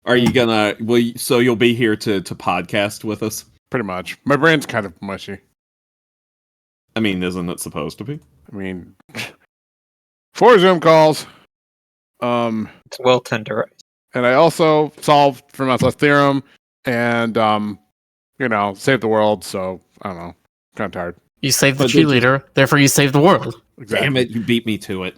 Are you gonna? So you'll be here to podcast with us? Pretty much. My brain's kind of mushy. I mean, isn't it supposed to be? I mean, 4 Zoom calls. It's well tenderized. And I also solved Fermat's theorem and saved the world. So I don't know, kind of tired. You saved the cheerleader, therefore you saved the world. Exactly. Damn it! You beat me to it.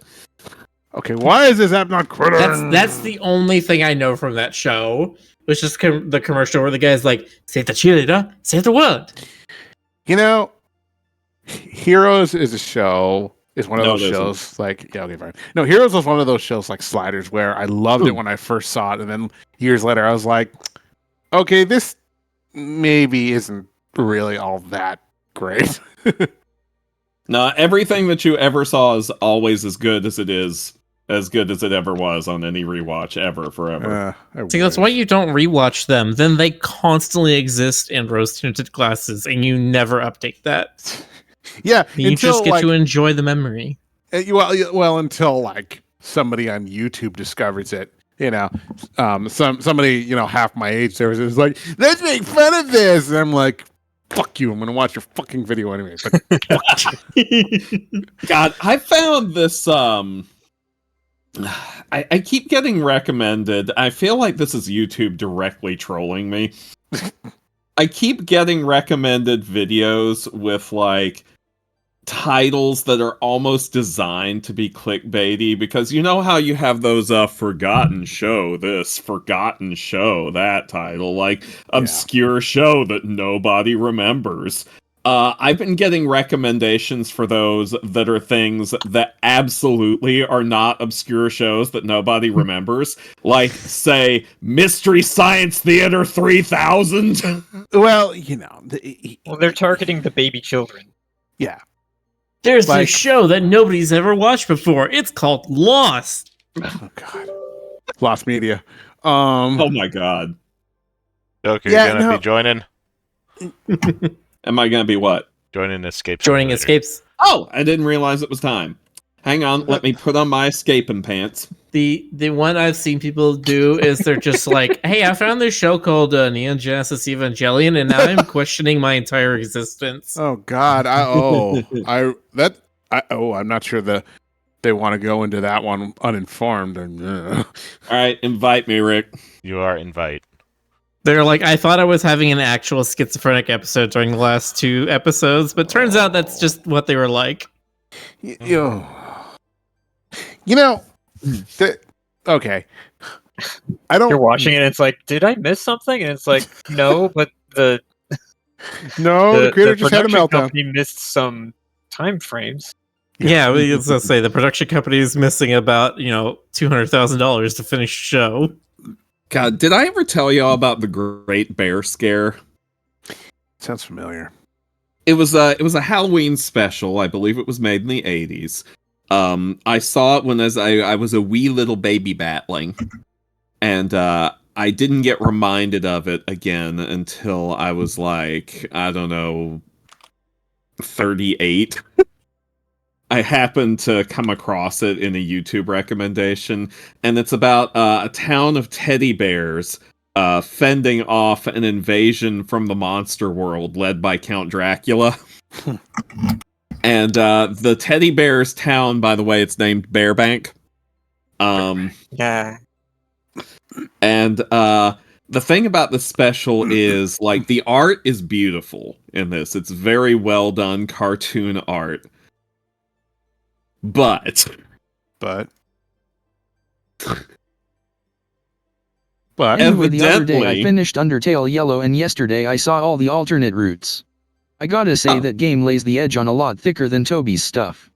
Okay, why is this app not quitting? That's the only thing I know from that show. It's just the commercial where the guy's like, "Save the cheerleader, save the world." Heroes is a show. Is one of those shows like okay, fine. No, Heroes was one of those shows like Sliders where I loved it when I first saw it, and then years later I was like, okay, this maybe isn't really all that great. No, everything that you ever saw is always as good as it ever was on any rewatch ever, forever. See, that's why you don't rewatch them. Then they constantly exist in rose-tinted glasses, and you never update that. Yeah, you just get to enjoy the memory. Well, until like somebody on YouTube discovers it, somebody half my age there is like, let's make fun of this, and I'm like, fuck you, I'm gonna watch your fucking video anyway. But God, I found this. I keep getting recommended. I feel like this is YouTube directly trolling me. I keep getting recommended videos with like titles that are almost designed to be clickbaity, because you know how you have those forgotten show this, forgotten show that title, like obscure show that nobody remembers. I've been getting recommendations for those that are things that absolutely are not obscure shows that nobody remembers. Like, say, Mystery Science Theater 3000. Well, they're targeting the baby children. Yeah. There's a show that nobody's ever watched before. It's called Lost. Oh, God. Lost Media. Oh, my God. Okay, you're going to be joining? Am I going to be what? Joining Escapes. Joining Escapes. Oh, I didn't realize it was time. Hang on, let me put on my escaping pants. The one I've seen people do is they're just like, hey, I found this show called Neon Genesis Evangelion, and now I'm questioning my entire existence. Oh, God. I'm not sure that they want to go into that one uninformed. All right, invite me, Rick. You are invite. They're like, I thought I was having an actual schizophrenic episode during the last 2 episodes, but turns out that's just what they were like. Okay. I don't. You're watching it, and it's like, did I miss something? And it's like, no, but the creator just had a meltdown. Company missed some time frames. Yeah, let's say the production company is missing about $200,000 to finish the show. God, did I ever tell y'all about the Great Bear Scare? Sounds familiar. It was a Halloween special. I believe it was made in the 80s. I saw it when I was a wee little baby batling, and I didn't get reminded of it again until I was like, I don't know, 38. I happened to come across it in a YouTube recommendation, and it's about a town of teddy bears fending off an invasion from the monster world led by Count Dracula. And the teddy bears town, by the way, it's named Bearbank. Yeah. And the thing about the special is, like, the art is beautiful in this. It's very well done cartoon art. But anyway, the other day I finished Undertale Yellow, and yesterday I saw all the alternate routes. I gotta say that game lays the edge on a lot thicker than Toby's stuff.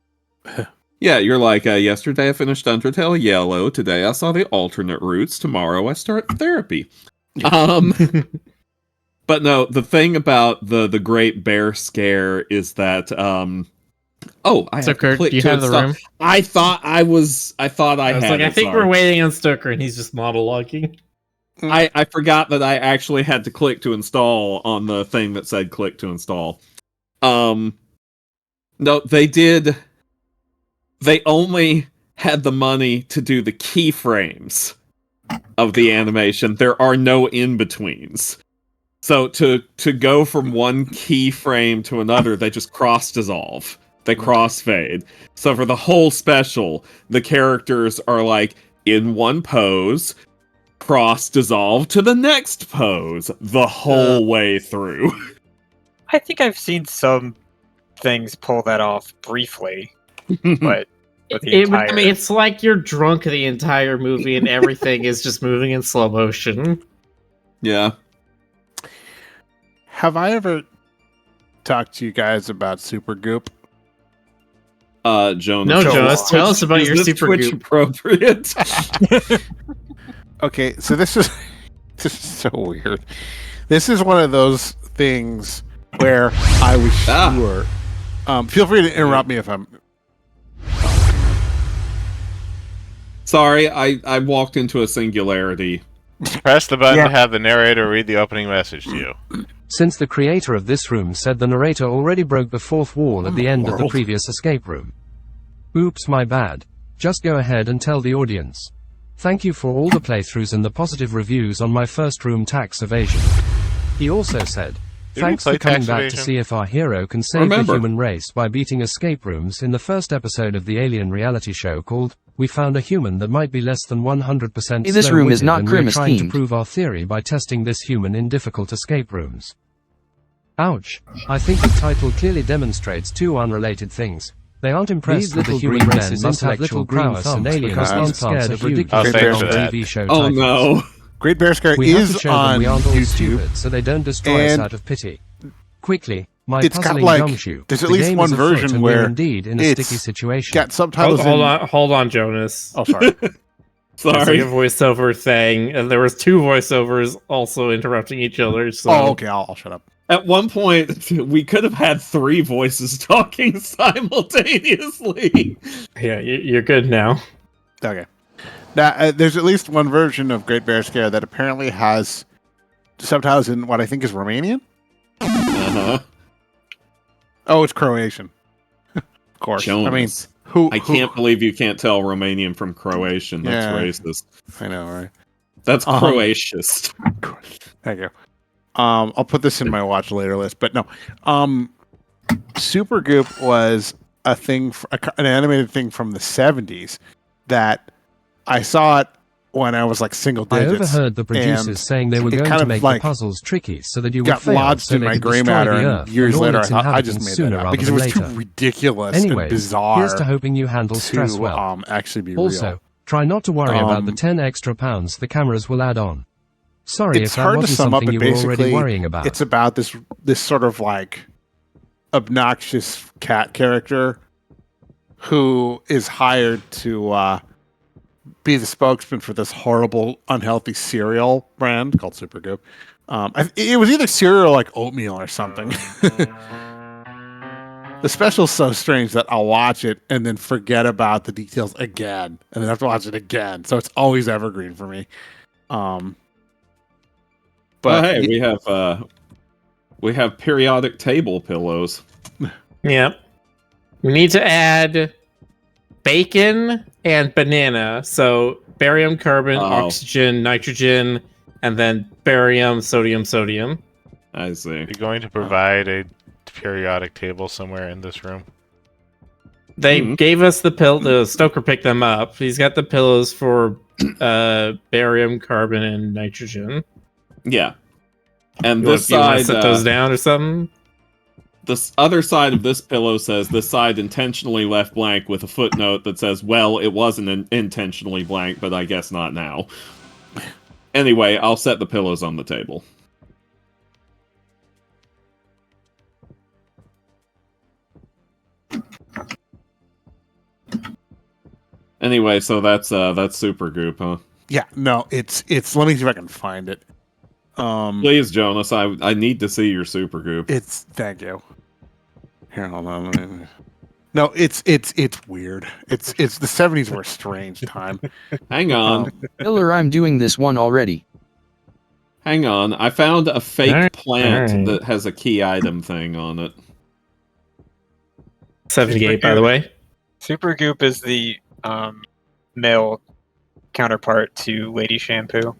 Yeah, you're like, yesterday I finished Undertale Yellow, today I saw the alternate routes, tomorrow I start therapy. But no, the thing about the Great Bear Scare is that, Stoker, do you have the room? I thought I was like, I think we're waiting on Stoker, and he's just monologuing. I forgot that I actually had to click to install on the thing that said click to install. No, they did. They only had the money to do the keyframes of the animation. There are no in-betweens. So to go from one keyframe to another, they just cross-dissolve. They cross-fade. So for the whole special, the characters are like in one pose, cross-dissolve to the next pose the whole way through. I think I've seen some things pull that off briefly, but I mean, it's like you're drunk the entire movie and everything is just moving in slow motion. Yeah. Have I ever talked to you guys about Supergoop? Jonas. No, Jonas, tell us about your Twitch Supergoop. appropriate? Okay, so this is so weird. This is one of those things where I was sure. Feel free to interrupt me if I'm. Sorry, I walked into a singularity. Press the button to have the narrator read the opening message to you. Since the creator of this room said the narrator already broke the fourth wall at the end of the previous escape room. Oops, my bad. Just go ahead and tell the audience. Thank you for all the playthroughs and the positive reviews on my first room tax evasion. He also said, thanks for coming back to see if our hero can save the human race by beating escape rooms in the first episode of the Alien reality show called We Found a Human That Might Be Less Than 100% This room is not Grimace trying to themed. prove our theory by testing this human in difficult escape rooms. Ouch. I think the title clearly demonstrates two unrelated things. They aren't impressed with the human race's intellectual prowess and aliens aren't scared of ridiculous TV show titles. Oh no. Great Bear Scare We have is to show them on we aren't all YouTube. stupid, so they don't destroy us out of pity. Quickly, my It's got, puzzling like, gumshoe. there's at The least game one is afoot version and we're where indeed in a it's sticky situation. got subtitles. Hold on, Jonas. Oh, sorry. Sorry. There's like a voiceover thing, and there was two voiceovers also interrupting each other. So. Oh, okay. I'll shut up. At one point, we could have had three voices talking simultaneously. Yeah, you're good now. Okay. Now, there's at least one version of Great Bear Scare that apparently has subtitles in what I think is Romanian. Uh-huh. Oh, it's Croatian. Of course. Jonas. I mean, who? I can't believe you can't tell Romanian from Croatian. That's Yeah. racist. I know, right? That's Croatian. Thank you. I'll put this in my watch later list, but no. Supergoop was a thing, an animated thing from the 70s that I saw it when I was like single I digits. overheard the producers saying they were it going kind to of, make like, the puzzles tricky so that you would got fail, lodged so in they my could gray destroy matter, the and Earth years and all later its I just inhabitants made sooner that up rather because it than was too later. ridiculous Anyways, and bizarre. here's to hoping you handle stress well. Actually be Also, real. try not to worry about the 10 extra pounds the cameras will add on. Sorry It's if that hard to wasn't sum up, something but you were already basically worrying about. it's about this sort of like obnoxious cat character who is hired to be the spokesman for this horrible, unhealthy cereal brand called Supergoop. It was either cereal or like oatmeal or something. The special's so strange that I'll watch it and then forget about the details again, and then have to watch it again. So it's always evergreen for me. But hey, we have periodic table pillows. Yep. We need to add bacon and banana. So barium, carbon, oxygen, nitrogen, and then barium, sodium, sodium. I see. You're going to provide a periodic table somewhere in this room? They gave us the pill. The Stoker picked them up. He's got the pillows for barium, carbon, and nitrogen. Yeah. And You this want to side, set those down or something? this other side of this pillow says this side intentionally left blank with a footnote that says, well, it wasn't intentionally blank, but I guess not now. Anyway, I'll set the pillows on the table. Anyway, so that's Supergoop, huh? yeah, no, it's. Let me see if I can find it. Please, Jonas, I need to see your Supergoop. It's thank you. Here, hold on. No, it's weird. It's the 70s were a strange time. Hang on. Miller, I'm doing this one already. Hang on. I found a fake Alright, plant alright. that has a key item thing on it. 78, by the way. Supergoop is the male counterpart to Lady Shampoo.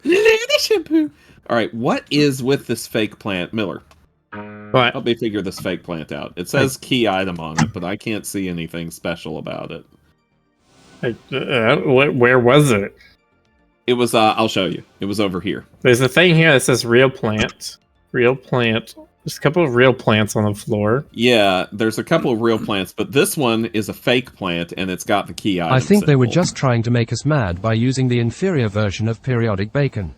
Lady Shampoo. All right, what is with this fake plant, Miller? What? Help me figure this fake plant out. It says key item on it, but I can't see anything special about it. Where was it? It was, I'll show you. It was over here. There's a thing here that says real plant. Real plant. There's a couple of real plants on the floor. Yeah, there's a couple of real plants, but this one is a fake plant, and it's got the key item I think they were symbol. just trying to make us mad by using the inferior version of periodic bacon.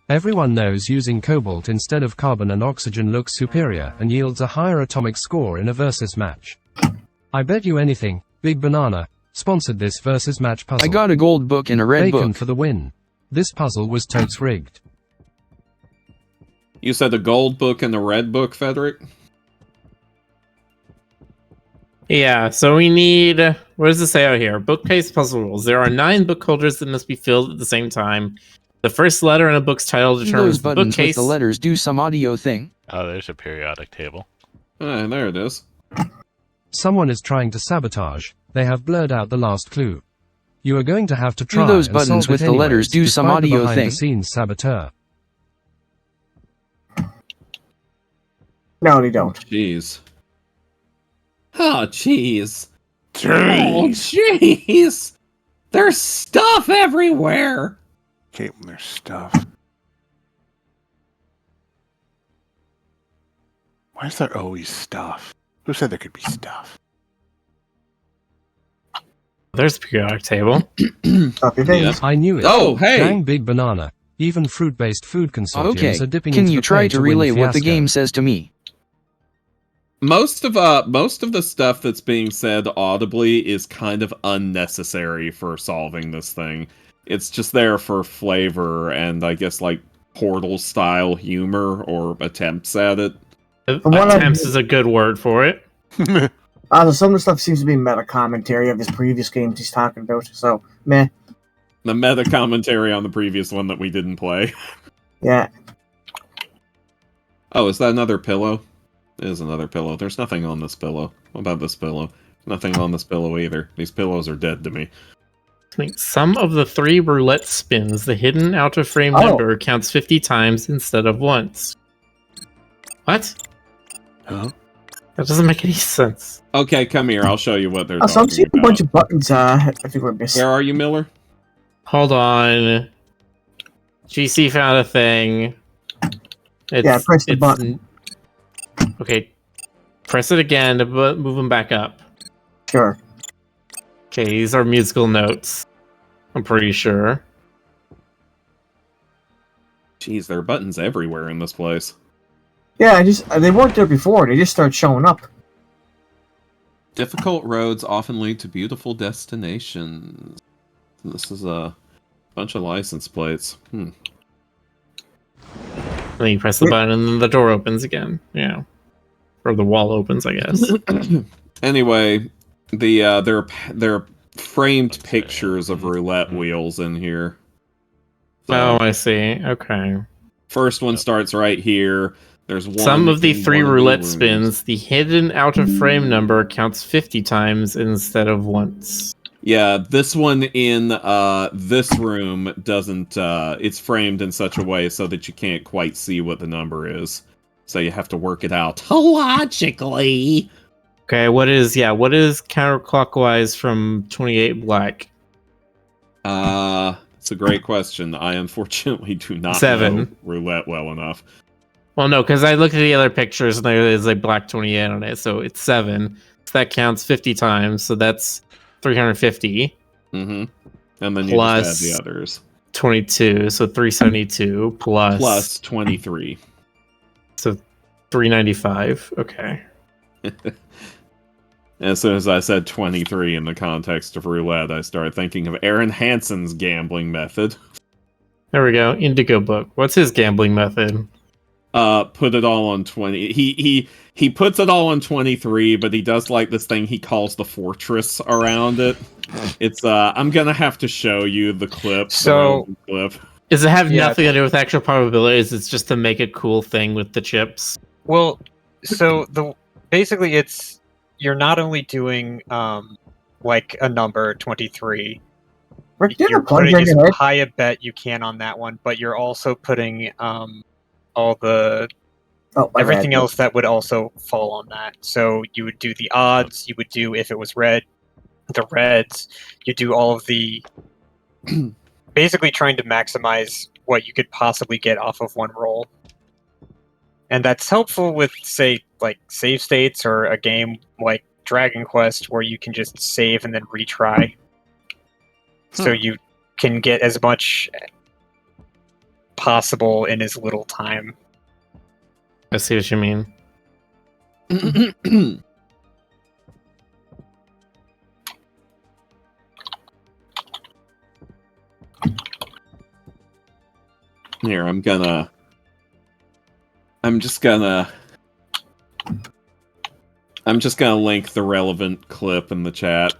Everyone knows using cobalt instead of carbon and oxygen looks superior and yields a higher atomic score in a versus match. I bet you anything, Big Banana sponsored this versus match puzzle. I got a gold book and a red Bacon book. for the win. This puzzle was totes rigged. You said the gold book and the red book, Frederick? Yeah, so we need... What does it say out here? Bookcase puzzle rules. There are 9 book holders that must be filled at the same time. The first letter in a book's title determines Those the buttons bookcase. with the letters do some audio thing. Oh, there's a periodic table. There it is. Someone is trying to sabotage. They have blurred out the last clue. You are going to have to try those and buttons solve with it the letters anyways, do some despite the audio thing. behind-the-scenes saboteur. No, they don't. Jeez. Oh, jeez. Oh, jeez. There's stuff everywhere. Okay, there's stuff. Why is there always stuff? Who said there could be stuff? There's a periodic table. Stop your things. Yes. I knew it. Oh, hey. Dang Big Banana. Even fruit-based food consortiums Okay, are dipping can into you the try play to win relay what the fiasco. game says to me? Most of the stuff that's being said audibly is kind of unnecessary for solving this thing. It's just there for flavor and I guess like Portal style humor or attempts at it. what Attempts is a good word for it. Some of the stuff seems to be meta commentary of his previous games he's talking about. So, meh. The meta commentary on the previous one that we didn't play. Yeah. Oh, is that another pillow? It is another pillow. There's nothing on this pillow. What about this pillow? Nothing on this pillow either. These pillows are dead to me. Some of the 3 roulette spins, the hidden out-of-frame number counts 50 times instead of once. What? Huh? That doesn't make any sense. Okay, come here. I'll show you what they're So I'm talking seeing a about. bunch of buttons. I think we're missing. Where are you, Miller? Hold on. GC found a thing. Yeah, press the button. Okay, press it again to move them back up. Sure. Okay, these are musical notes. I'm pretty sure. Jeez, there are buttons everywhere in this place. Yeah, they weren't there before. They just start showing up. Difficult roads often lead to beautiful destinations. This is a bunch of license plates. Then you press the button and then the door opens again. Yeah. Or the wall opens, I guess. Anyway, there are framed pictures of roulette wheels in here. So, Oh, I see. Okay. first one starts right here. There's one. Some of the in 3 one of roulette rooms. spins, the hidden out-of-frame number counts 50 times instead of once. Yeah, this one in this room doesn't. It's framed in such a way so that you can't quite see what the number is. So you have to work it out logically. Okay, what is counterclockwise from 28 black? It's a great question. I unfortunately do not 7. know roulette well enough. Well, no, because I looked at the other pictures and there is a black 28 on it, so it's 7. So that counts 50 times, so that's 350. Mm-hmm. And then you Plus just add the others. 22, so 372 Plus 23. So 395. Okay. As soon as I said 23 in the context of roulette, I started thinking of Aaron Hansen's gambling method. There we go. Indigo book. What's his gambling method? Put it all on 20. He puts it all on 23, but he does like this thing he calls the fortress around it. It's I'm gonna have to show you the clip. So- the clip. Does it have Yeah, nothing to do with actual probabilities? It's just to make a cool thing with the chips. Well, so basically it's you're not only doing like a number 23, Rick, did you're a plunge putting on as your head? high a bet you can on that one, but you're also putting all the Oh, my everything bad. else that would also fall on that. So you would do the odds, you would do if it was red, the reds, you do all of the basically trying to maximize what you could possibly get off of one roll. And that's helpful with, say, like save states or a game like Dragon Quest where you can just save and then retry. So you can get as much possible in as little time. I see what you mean. Here, I'm just gonna link the relevant clip in the chat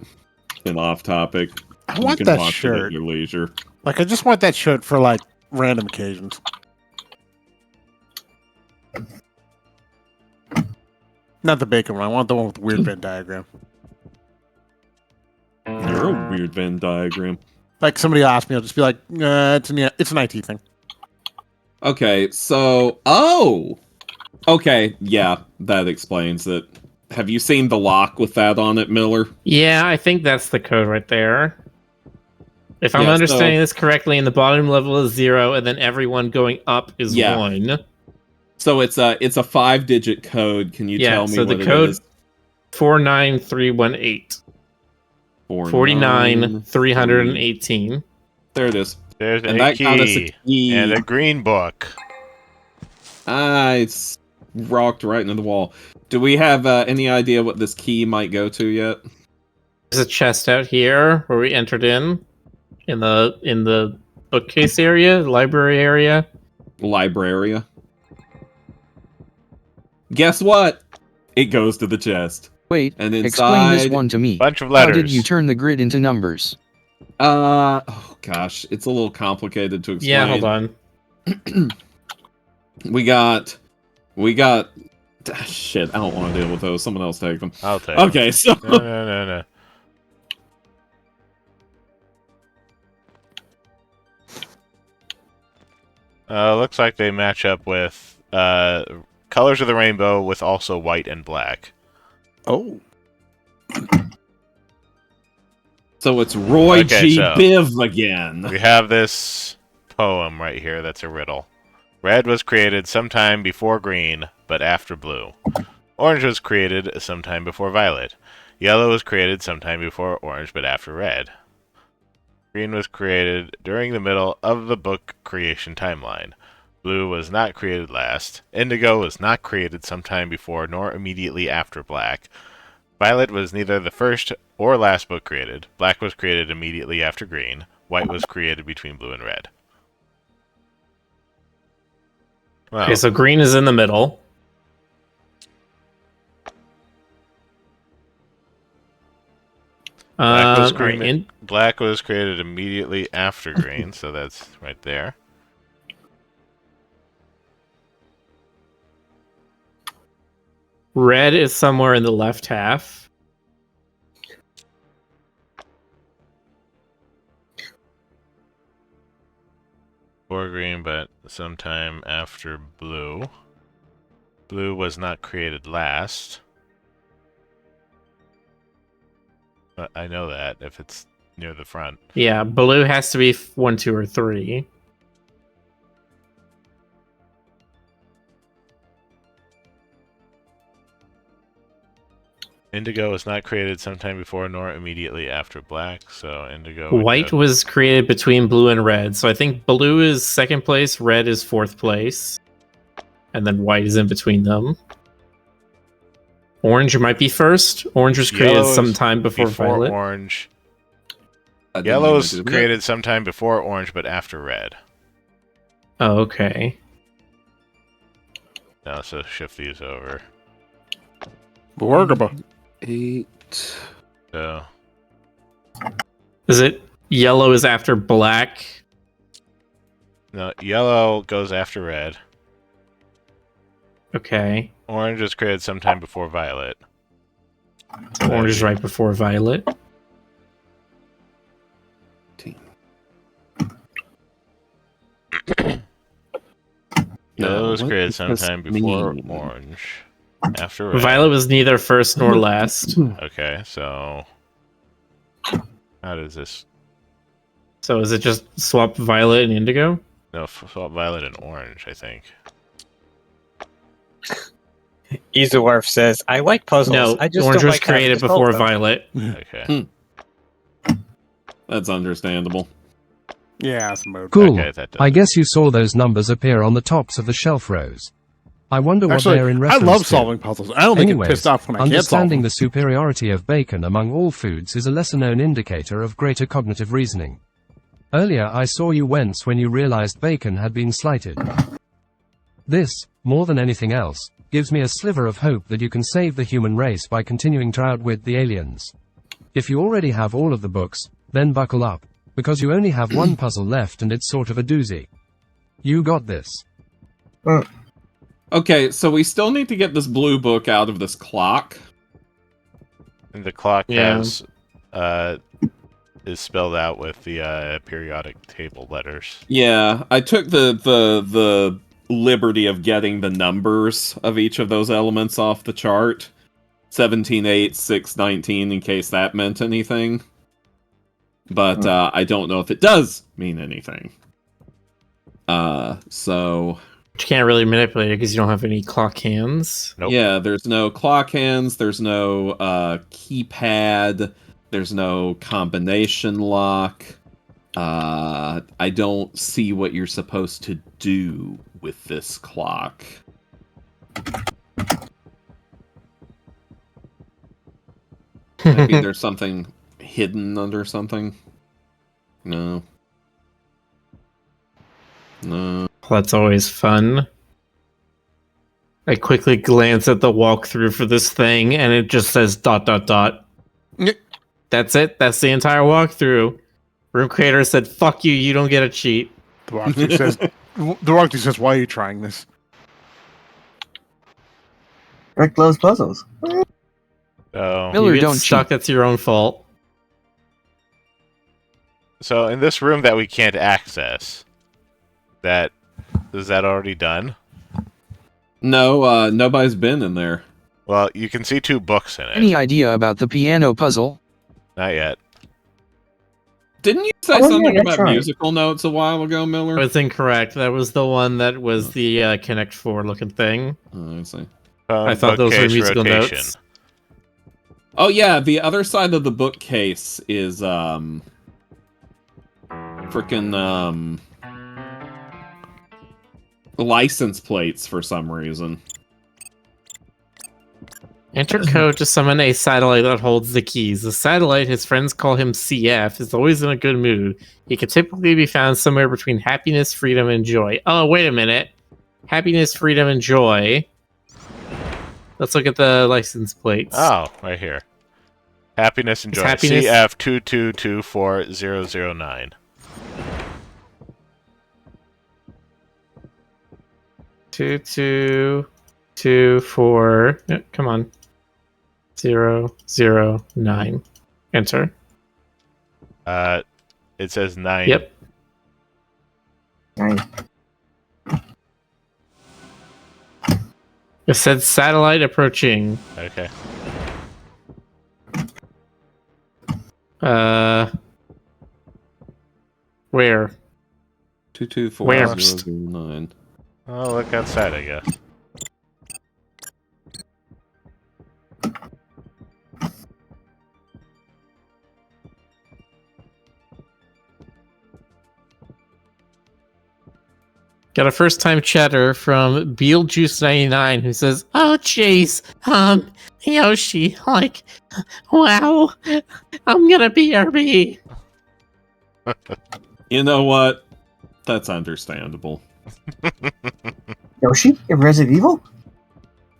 in off topic. I want you can that watch shirt it at your leisure. Like, I just want that shirt for like random occasions. Not the bacon one. I want the one with the weird Venn diagram. You're a weird Venn diagram. Like, somebody asked me, I'll just be like, it's an IT thing. Okay, so okay, yeah, that explains it. Have you seen the lock with that on it, Miller? Yeah, I think that's the code right there. If I'm Yeah, understanding this correctly, in the bottom level is 0, and then everyone going up is 1. So it's a 5-digit code. Can you tell me so what the code it is? 49318. 49318. There it is. There's And a that got us a key key. and a green book. It's rocked right into the wall. Do we have any idea what this key might go to yet? There's a chest out here where we entered in the bookcase area, library area. Libraria. Guess what? It goes to the chest. Wait, And inside, explain this one to me. Bunch of How letters. did you turn the grid into numbers? oh gosh, it's a little complicated to explain. Yeah, hold on. We got shit, I don't want to deal with those. Someone else take them. I'll take Okay, them. so No. Looks like they match up with colors of the rainbow with also white and black. Oh. so it's Roy Okay, G. so- Biv again. We have this poem right here that's a riddle. Red was created sometime before green, but after blue. Orange was created sometime before violet. Yellow was created sometime before orange, but after red. Green was created during the middle of the book creation timeline. Blue was not created last. Indigo was not created sometime before nor immediately after black. Violet was neither the first or last book created. Black was created immediately after green. White was created between blue and red. Wow. Okay, so green is in the middle. Black was created immediately after green, so that's right there. Red is somewhere in the left half. Before green, but sometime after blue. Blue was not created last. But I know that if it's near the front. Yeah, blue has to be 1, 2, or 3. Indigo was not created sometime before nor immediately after black, so indigo. White was created between blue and red, so I think blue is second place, red is fourth place, and then white is in between them. Orange might be first. Orange was created sometime before violet. Orange. Yellow was created sometime before orange, but after red. Oh, okay. Now, so shift these over. Borgaba. 8. So. Is it yellow is after black? No, yellow goes after red. Okay. Orange was created sometime before violet. So orange is right before violet. Yellow was what created does sometime this before mean? orange. After red. Violet was neither first nor last. Okay, so how does this? So is it just swap Violet and Indigo? No, swap violet and orange. I think. Izuwarf says, "I like puzzles. No, I just Orange don't was like having created to solve before them." Violet. Okay. That's understandable. Yeah, it's mode. Cool. Okay, that does I it. guess you saw those numbers appear on the tops of the shelf rows. I wonder what Actually, they're in I reference love to. solving puzzles. I don't get Anyways, pissed off when I can't solve understanding them. the superiority of bacon among all foods is a lesser-known indicator of greater cognitive reasoning. Earlier I saw you wince when you realized bacon had been slighted. This, more than anything else, gives me a sliver of hope that you can save the human race by continuing to outwit the aliens. If you already have all of the books, then buckle up, because you only have one puzzle left and it's sort of a doozy. You got this. Okay, so we still need to get this blue book out of this clock. And the clock Yeah. has is spelled out with the periodic table letters. Yeah, I took the liberty of getting the numbers of each of those elements off the chart. 17, 8, 6, 19, in case that meant anything. But I don't know if it does mean anything. So... You can't really manipulate it because you don't have any clock hands. Nope. Yeah, there's no clock hands, there's no keypad, there's no combination lock. I don't see what you're supposed to do with this clock. Maybe there's something hidden under something. No. No. That's always fun. I quickly glance at the walkthrough for this thing, and it just says ... That's it. That's the entire walkthrough. Room creator said, "Fuck you. You don't get a cheat." The walkthrough says, "Why are you trying this?" Rick loves puzzles. So, Miller, You get don't stuck. cheat. That's your own fault. so in this room that we can't access, is that already done? No, nobody's been in there. Well, you can see 2 books in it. Any idea about the piano puzzle? Not yet. Didn't you say Oh, yeah, something that's about right. musical notes a while ago, Miller? That's incorrect. That was the one that was the Connect 4 looking thing. Oh, I see. I thought those were Bookcase musical rotation. notes. Oh yeah, the other side of the bookcase is frickin' license plates for some reason. Enter code to summon a satellite that holds the keys. The satellite, his friends call him CF, is always in a good mood. He can typically be found somewhere between happiness, freedom, and joy. Oh, wait a minute. Happiness, freedom, and joy. Let's look at the license plates. Oh, right here. Happiness and It's joy. happiness- CF2224009. 2224. Yeah, come on. 009. Enter. It says 9. Yep. Nice. It said satellite approaching. Okay. Where? 224009. Oh, look outside, I guess. Got a first time chatter from Beetlejuice99 who says, "Oh jeez, Yoshi, like, wow, I'm gonna BRB." You know what? That's understandable. Yoshi in Resident Evil?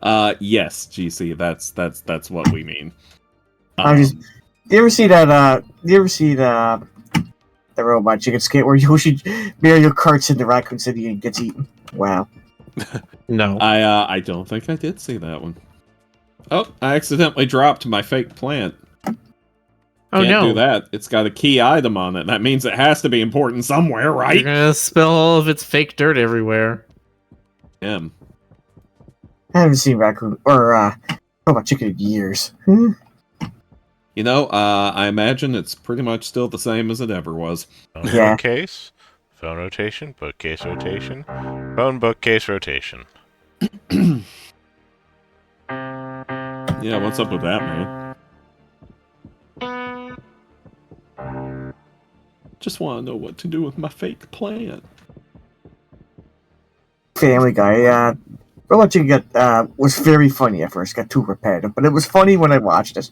Yes, GC, that's what we mean. I just. Do you ever see that? Do you ever see the Robot Chicken skit where Yoshi Mario karts into Raccoon City and gets eaten? Wow. No. I don't think I did see that one. Oh, I accidentally dropped my fake plant. Oh Can't no. do that. It's got a key item on it. That means it has to be important somewhere, You're right? gonna spill all of its fake dirt everywhere. M. I haven't seen Raccoon or Robot Chicken in years. You know, I imagine it's pretty much still the same as it ever was. Yeah. Bookcase, phone rotation, bookcase rotation, phone bookcase rotation. Yeah, what's up with that, man? Just want to know what to do with my fake plant. Family Guy. Robot Chicken was very funny at first. Got too repetitive, but it was funny when I watched it.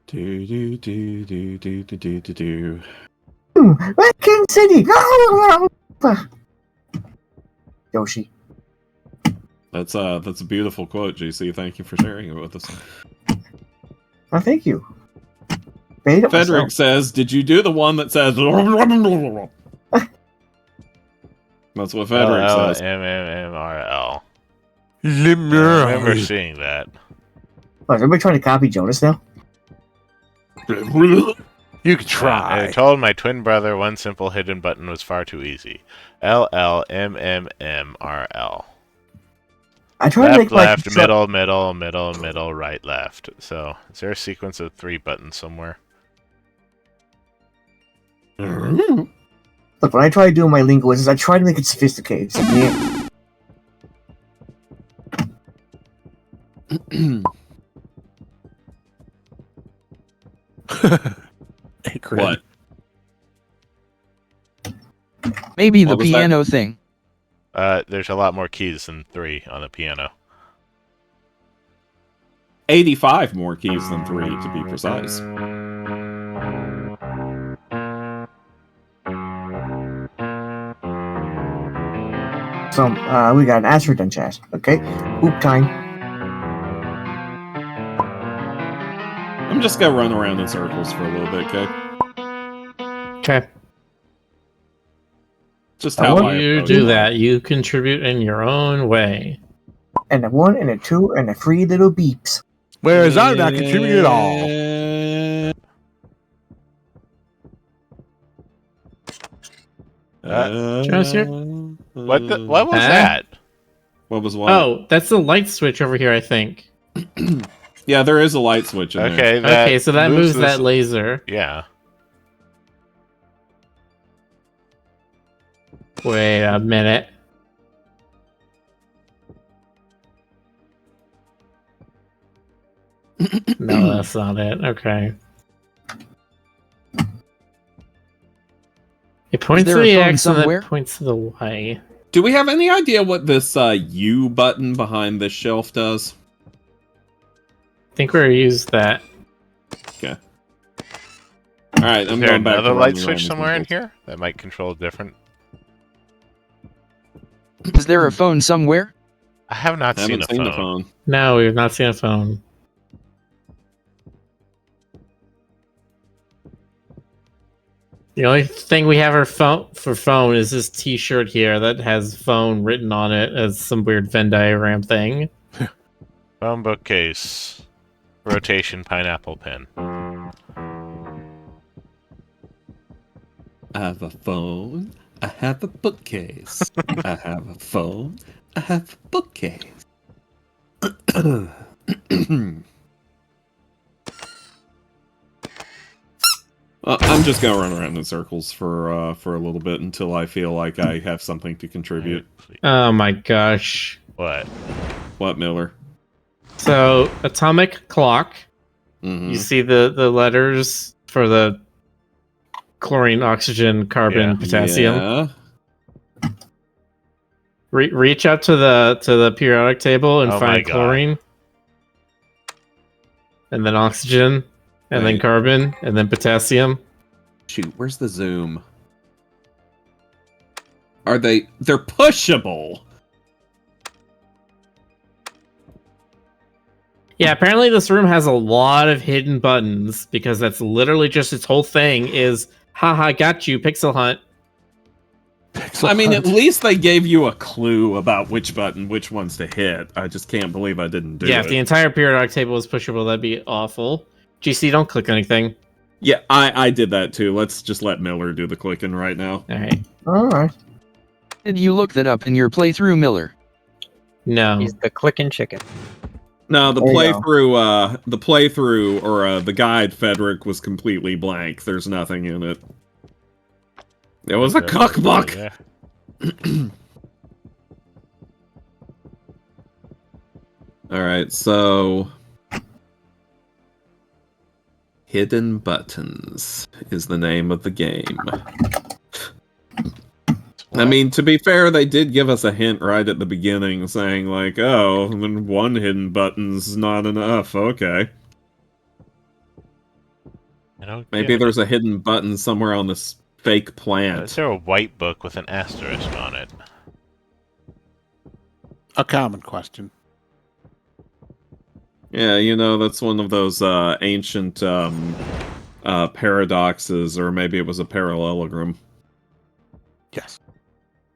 Do. Raccoon City. Yoshi. That's a beautiful quote, JC. Thank you for sharing it with us. Oh, thank you. Frederick says, "Did you do the one that says?" That's what Frederick says. LLMMRL. I Limmer. remember seeing that. Oh, is everybody trying to copy Jonas now? You can try. I told my twin brother one simple hidden button was far too easy. LLMMMRL. I tried to make left, middle, right, left. So, is there a sequence of 3 buttons somewhere? Look, when I try doing my linguistics, I try to make it sophisticated. So, yeah. What? Maybe the What was piano thing. There's a lot more keys than 3 on the piano. 85 more keys than 3, to be precise. So, we got an answer in chat. Okay. Oop time. I'm just gonna run around in circles for a little bit, okay? Okay. Just how I you approach do it. that. You contribute in your own way. And a 1 and a 2 and a 3 little beeps. Whereas I'm not contributing at all. Jonas here? What was that? What was what? Oh, that's the light switch over here, I think. Yeah, there is a light switch in there. Okay, so that moves this- that laser. Yeah. Wait a minute. No, that's not it. Okay. It points to there a the phone X and somewhere? it points to the Y. Do we have any idea what this U button behind this shelf does? I think we're gonna use that. Okay. Alright, Is I'm there going back another to light running switch around somewhere in circles. here that might control different? Is there a phone somewhere? I have not I seen haven't a seen the phone. phone. No, we've not seen a phone. The only thing we have for phone is this T-shirt here that has phone written on it as some weird Venn diagram thing. Phone bookcase. Rotation pineapple pen. I have a phone. I have a bookcase. I have a phone. I have a bookcase. I'm just gonna run around in circles for a little bit until I feel like I have something to contribute. Oh my gosh. What? What, Miller? So, atomic clock. Mhm. You see the letters for the chlorine, oxygen, carbon, Yeah. potassium. Yeah. Reach up to the periodic table and Oh my find God. chlorine, and then oxygen, and then Wait. carbon, and then potassium. Shoot, where's the zoom? They're pushable. Yeah, apparently this room has a lot of hidden buttons because that's literally just its whole thing is haha got you pixel hunt. I mean, at least they gave you a clue about which ones to hit. I just can't believe I didn't do Yeah, it. if the entire periodic table was pushable, that'd be awful. GC, don't click anything. Yeah, I did that too. Let's just let Miller do the clicking right now. Alright. Did you look that up in your playthrough, Miller? No. He's the clicking chicken. No, the There you go. playthrough or the guide, Frederick, was completely blank. There's nothing in it. It was a cookbook. Yeah. All right, so Hidden Buttons is the name of the game. I mean, to be fair, they did give us a hint right at the beginning, saying like, "Oh, then one hidden button's not enough." Okay, maybe there's a hidden button somewhere on this fake plant. Is there a white book with an asterisk on it? A common question. Yeah, you know, that's one of those ancient paradoxes, or maybe it was a parallelogram. Yes.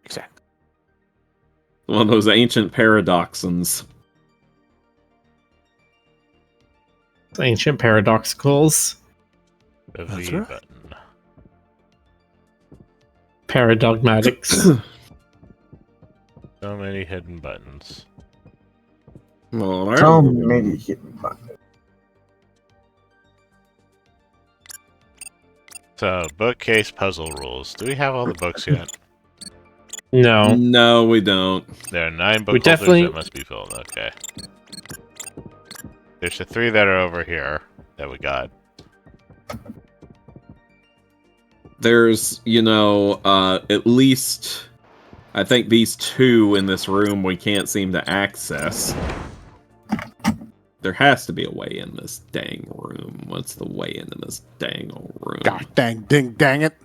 Exactly. One of those ancient paradoxons. Ancient paradoxicals. The That's V right. button. Paradogmatics. So many hidden buttons. Well, So many hidden buttons. So, bookcase puzzle rules. Do we have all the books yet? No. No, we don't. There are 9 book We holders definitely- that must be filled. Okay. There's the 3 that are over here that we got. There's, you know, at least, I think these 2 in this room we can't seem to access. There has to be a way in this dang room. What's the way into this dang old room? God dang it.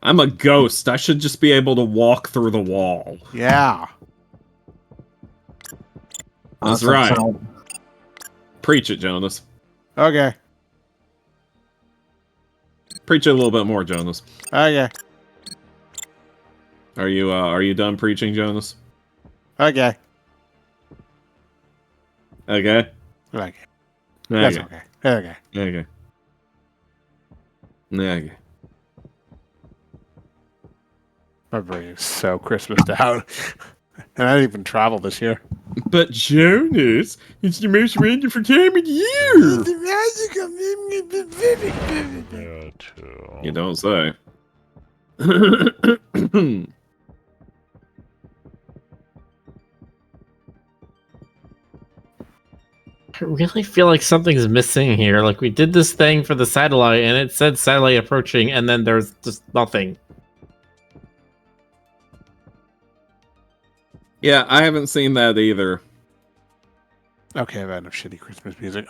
I'm a ghost. I should just be able to walk through the wall. Yeah. That's Awesome. right. So, Preach it, Jonas. Okay. Preach it a little bit more, Jonas. Okay. Are you done preaching, Jonas? Okay. Okay. Okay. That's Okay. okay. Okay. Okay. Okay. My brain is so Christmased out. And I didn't even travel this year. But Jonas, it's the most wonderful time of the year. There are 2. You don't say. I really feel like something's missing here. Like, we did this thing for the satellite, and it said satellite approaching, and then there's just nothing. Yeah, I haven't seen that either. Okay, I've had enough shitty Christmas music.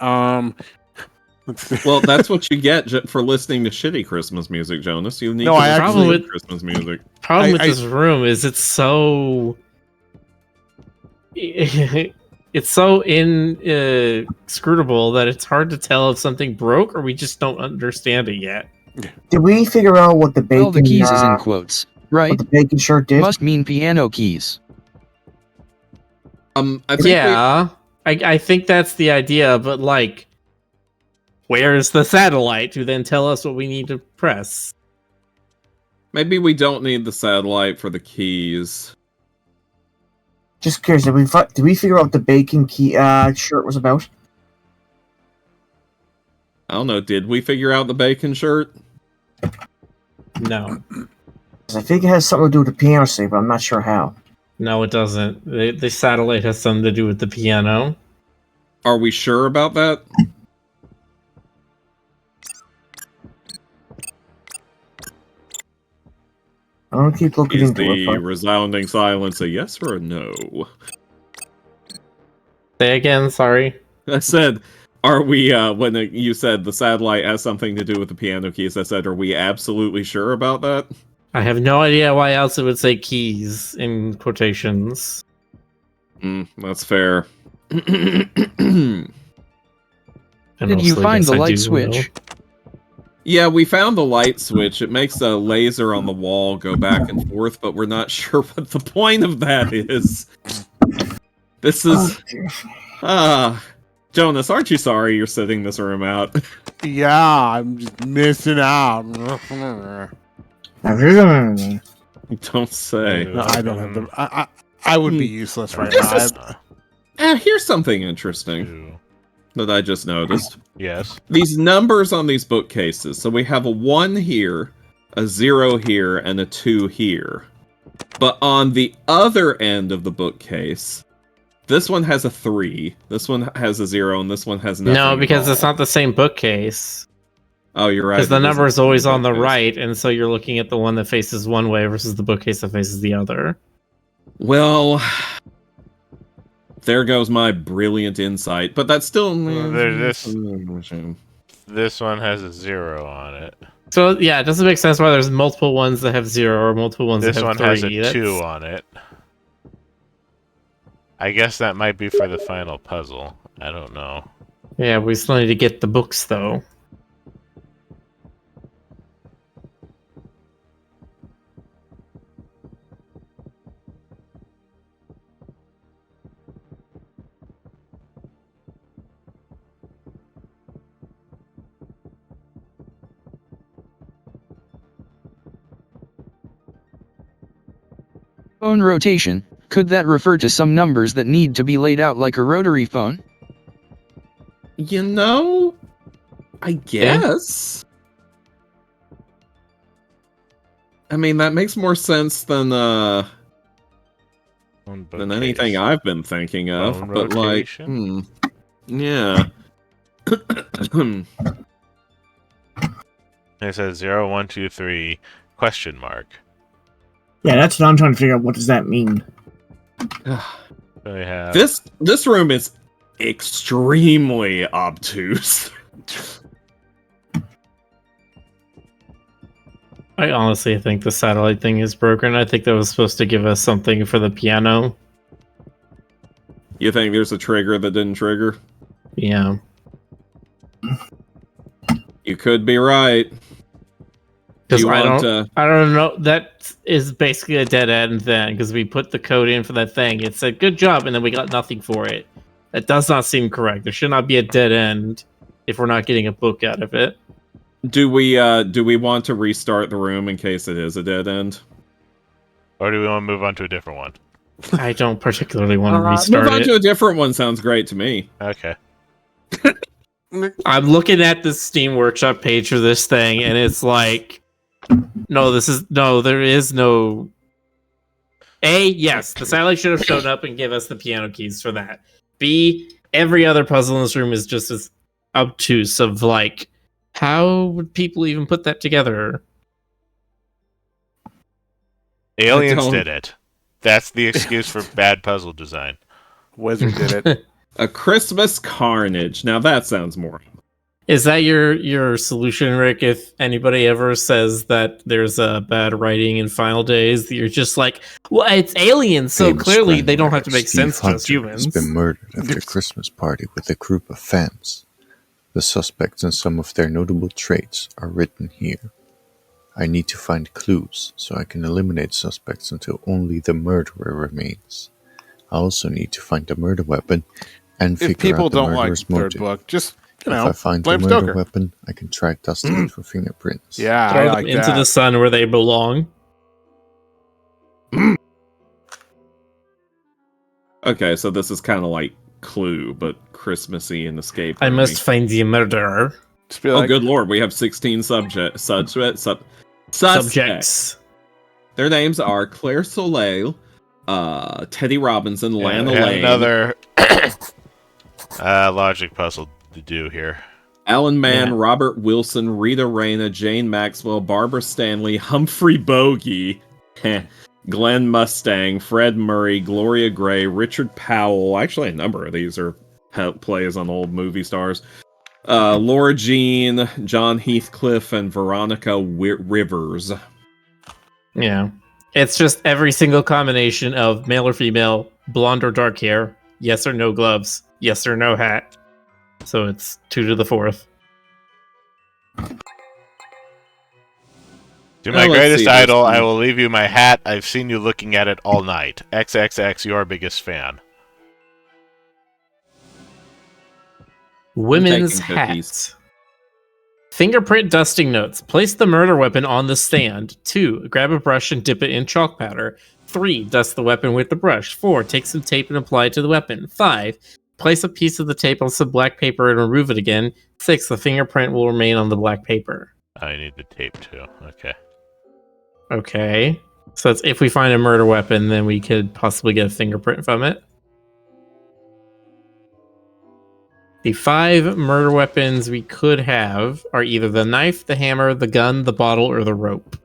Let's see. Well, that's what you get for listening to shitty Christmas music, Jonas. You need No, to I listen actually- to Christmas music. Problem with I- this room is it's so it's so inscrutable that it's hard to tell if something broke or we just don't understand it yet. did we figure out what the bacon? Well, the keys is in quotes, right? What the bacon shirt did? Must mean piano keys. I think Yeah, I think that's the idea, but like, where's the satellite to then tell us what we need to press? maybe we don't need the satellite for the keys. Just curious, did we figure out what the bacon key shirt was about? I don't know. Did we figure out the bacon shirt? No, 'Cause I think it has something to do with the piano sleeve, but I'm not sure how. no, it doesn't. The satellite has something to do with the piano. Are we sure about that? I don't keep looking Is into the it. But resounding silence a yes or a no? Say again, sorry. I said, are we, when you said the satellite has something to do with the piano keys, I said, are we absolutely sure about that? I have no idea why else it would say keys in quotations. That's fair. And Did you also, I find guess the I light do switch? know. Yeah, we found the light switch. It makes a laser on the wall go back and forth, but we're not sure what the point of that is. This is... Jonas, aren't you sorry you're sitting this room out? Yeah, I'm just missing out. Don't say. No, I don't have the. I would be useless right now. Here's something interesting that I just noticed. Yes. These numbers on these bookcases. So we have a 1 here, a 0 here, and a 2 here. But on the other end of the bookcase, this one has a 3, this one has a 0, and this one has nothing. No, because it's not the same bookcase. Oh, you're right. Because the number is always on the right, and so you're looking at the one that faces one way versus the bookcase that faces the other. Well, there goes my brilliant insight, but that's still... This one has a 0 on it. So, yeah, it doesn't make sense why there's multiple ones that have 0 or multiple ones that have 3. This one has a 2 on it. I guess that might be for the final puzzle. I don't know. Yeah, we still need to get the books, though. Phone rotation, could that refer to some numbers that need to be laid out like a rotary phone? You know, I guess. I mean, that makes more sense than anything I've been thinking of. Phone but rotation? Yeah. It says 0, 1, 2, 3, question mark. Yeah, that's what I'm trying to figure out. What does that mean? So we have... This room is extremely obtuse. I honestly think the satellite thing is broken. I think that was supposed to give us something for the piano. You think there's a trigger that didn't trigger? Yeah. You could be right. Because I don't know. That is basically a dead end then, because we put the code in for that thing. It said good job, and then we got nothing for it. That does not seem correct. There should not be a dead end if we're not getting a book out of it. Do we want to restart the room in case it is a dead end? Or do we want to move on to a different one? I don't particularly want to restart it. Move on to a different one sounds great to me. Okay. I'm looking at the Steam Workshop page for this thing, and it's like, there is no... yes, the satellite should have shown up and give us the piano keys for that. B, every other puzzle in this room is just as obtuse of like, how would people even put that together? Aliens did it. That's the excuse for bad puzzle design. Wizard did it. A Christmas carnage. Now that sounds more. Is that your solution, Rick? If anybody ever says that there's a bad writing in Final Days, you're just like, well, it's aliens, so clearly they don't have to make sense to us humans. Has been murdered at their Christmas party with a group of fans. The suspects and some of their notable traits are written here. I need to find clues so I can eliminate suspects until only the murderer remains. I also need to find the murder weapon and figure out the murderer's motive. Book, just if I find the murder weapon, I can track Dustin for fingerprints. Yeah, throw I them like into that. the sun where they belong. Okay, so this is kind of like Clue, but Christmassy and escape. I must find the murderer. Oh, good lord, we have 16 suspects. Their names are Claire Soleil, Teddy Robinson, Lana Lane. Another logic puzzle to do here. Alan Mann, Robert Wilson, Rita Reyna, Jane Maxwell, Barbara Stanley, Humphrey Bogey, Glenn Mustang, Fred Murray, Gloria Gray, Richard Powell. Actually, a number of these are plays on old movie stars. Laura Jean, John Heathcliff, and Veronica Rivers. Yeah. It's just every single combination of male or female, blonde or dark hair, yes or no gloves, yes or no hat. So it's 2 to the 4th. To my greatest idol, I will leave you my hat. I've seen you looking at it all night. XXX, your biggest fan. Women's hats. Fingerprint dusting notes. Place the murder weapon on the stand. 2. Grab a brush and dip it in chalk powder. 3. Dust the weapon with the brush. 4. Take some tape and apply it to the weapon. 5. Place a piece of the tape on some black paper and remove it again. 6. The fingerprint will remain on the black paper. I need the tape too. Okay. Okay. So that's if we find a murder weapon, then we could possibly get a fingerprint from it. The 5 murder weapons we could have are either the knife, the hammer, the gun, the bottle, or the rope.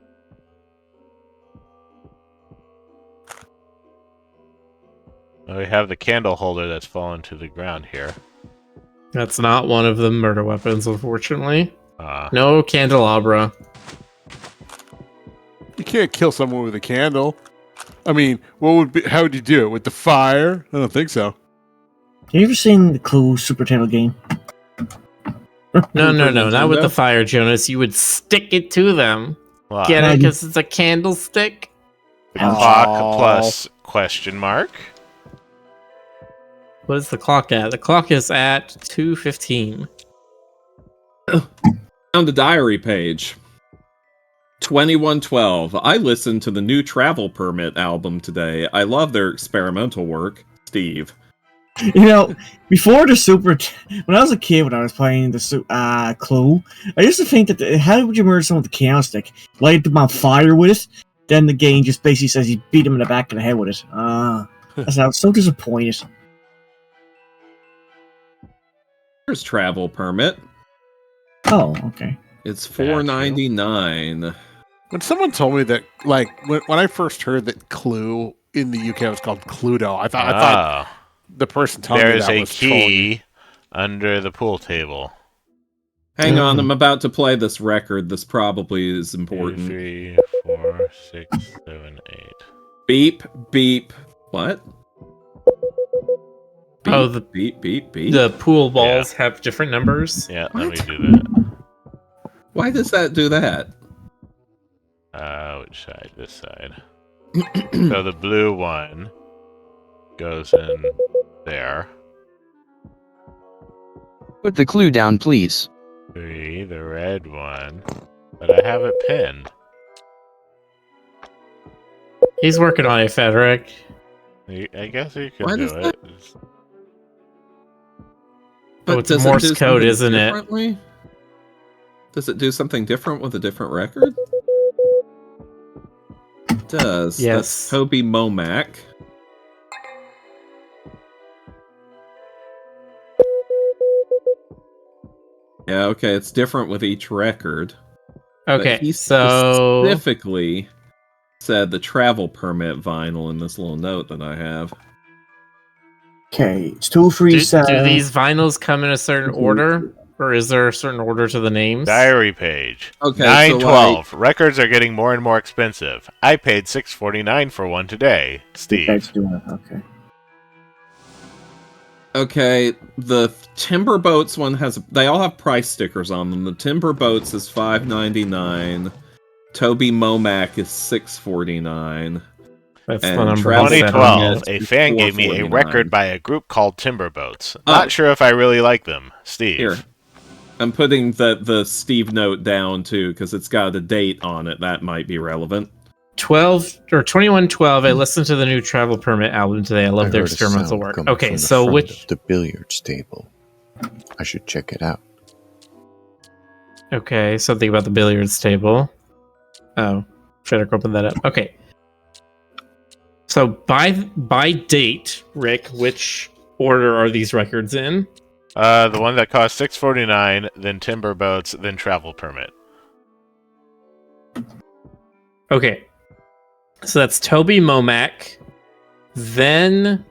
Well, we have the candle holder that's fallen to the ground here. That's not one of the murder weapons, unfortunately. No candelabra. You can't kill someone with a candle. I mean, how would you do it? With the fire? I don't think so. Have you ever seen the Clue Super Nintendo game? No, not with the fire, Jonas. You would stick it to them. Wow. Get it? Because it's a candlestick? The clock plus question mark. What is the clock at? The clock is at 2:15. On the diary page. 2112. I listened to the new Travel Permit album today. I love their experimental work. Steve. You know, before the when I was a kid, when I was playing the Clue, I used to think that how would you murder someone with a candlestick? Light them on fire with it? Then the game just basically says you beat them in the back of the head with it. I was so disappointed. Here's Travel Permit. Oh, okay. It's $4.99. When someone told me that, like, when I first heard that Clue in the UK was called Cluedo, I thought the person telling me that was There's a key under the pool table. Hang on, I'm about to play this record. This probably is important. 2, 3, 4, 6, 7, 8. Beep, beep. What? Beep, beep, beep, beep. The pool balls have different numbers. Yeah, let me do that. Why does that do that? Which side? This side. So the blue one goes in there. Put the clue down, please. 3, the red one. But I have it pinned. He's working on it, Frederick. I guess you could do it. It's Morse code, isn't it? Does it do something different with a different record? It does. Yes. That's Toby Momac. Yeah, okay, it's different with each record. Okay, but he specifically said the Travel Permit vinyl in this little note that I have. Okay, it's 237. Do these vinyls come in a certain order? Or is there a certain order to the names? Diary page. Okay, 912. So records are getting more and more expensive. I paid $6.49 for one today. Steve. Okay. Okay, the Timber Boats one they all have price stickers on them. The Timber Boats is $5.99. Toby Momac is $6.49. That's the number. 2012. A fan gave me a record by a group called Timber Boats. Not sure if I really like them. Steve. Here. I'm putting the Steve note down too because it's got a date on it that might be relevant. 2112. I listened to the new Travel Permit album today. I love their experimental work. Okay, so which the billiards table? I should check it out. Okay, something about the billiards table. Oh, Frederick opened that up. Okay. So by date, Rick, which order are these records in? The one that cost $6.49, then Timber Boats, then Travel Permit. Okay. So that's Toby Momac, then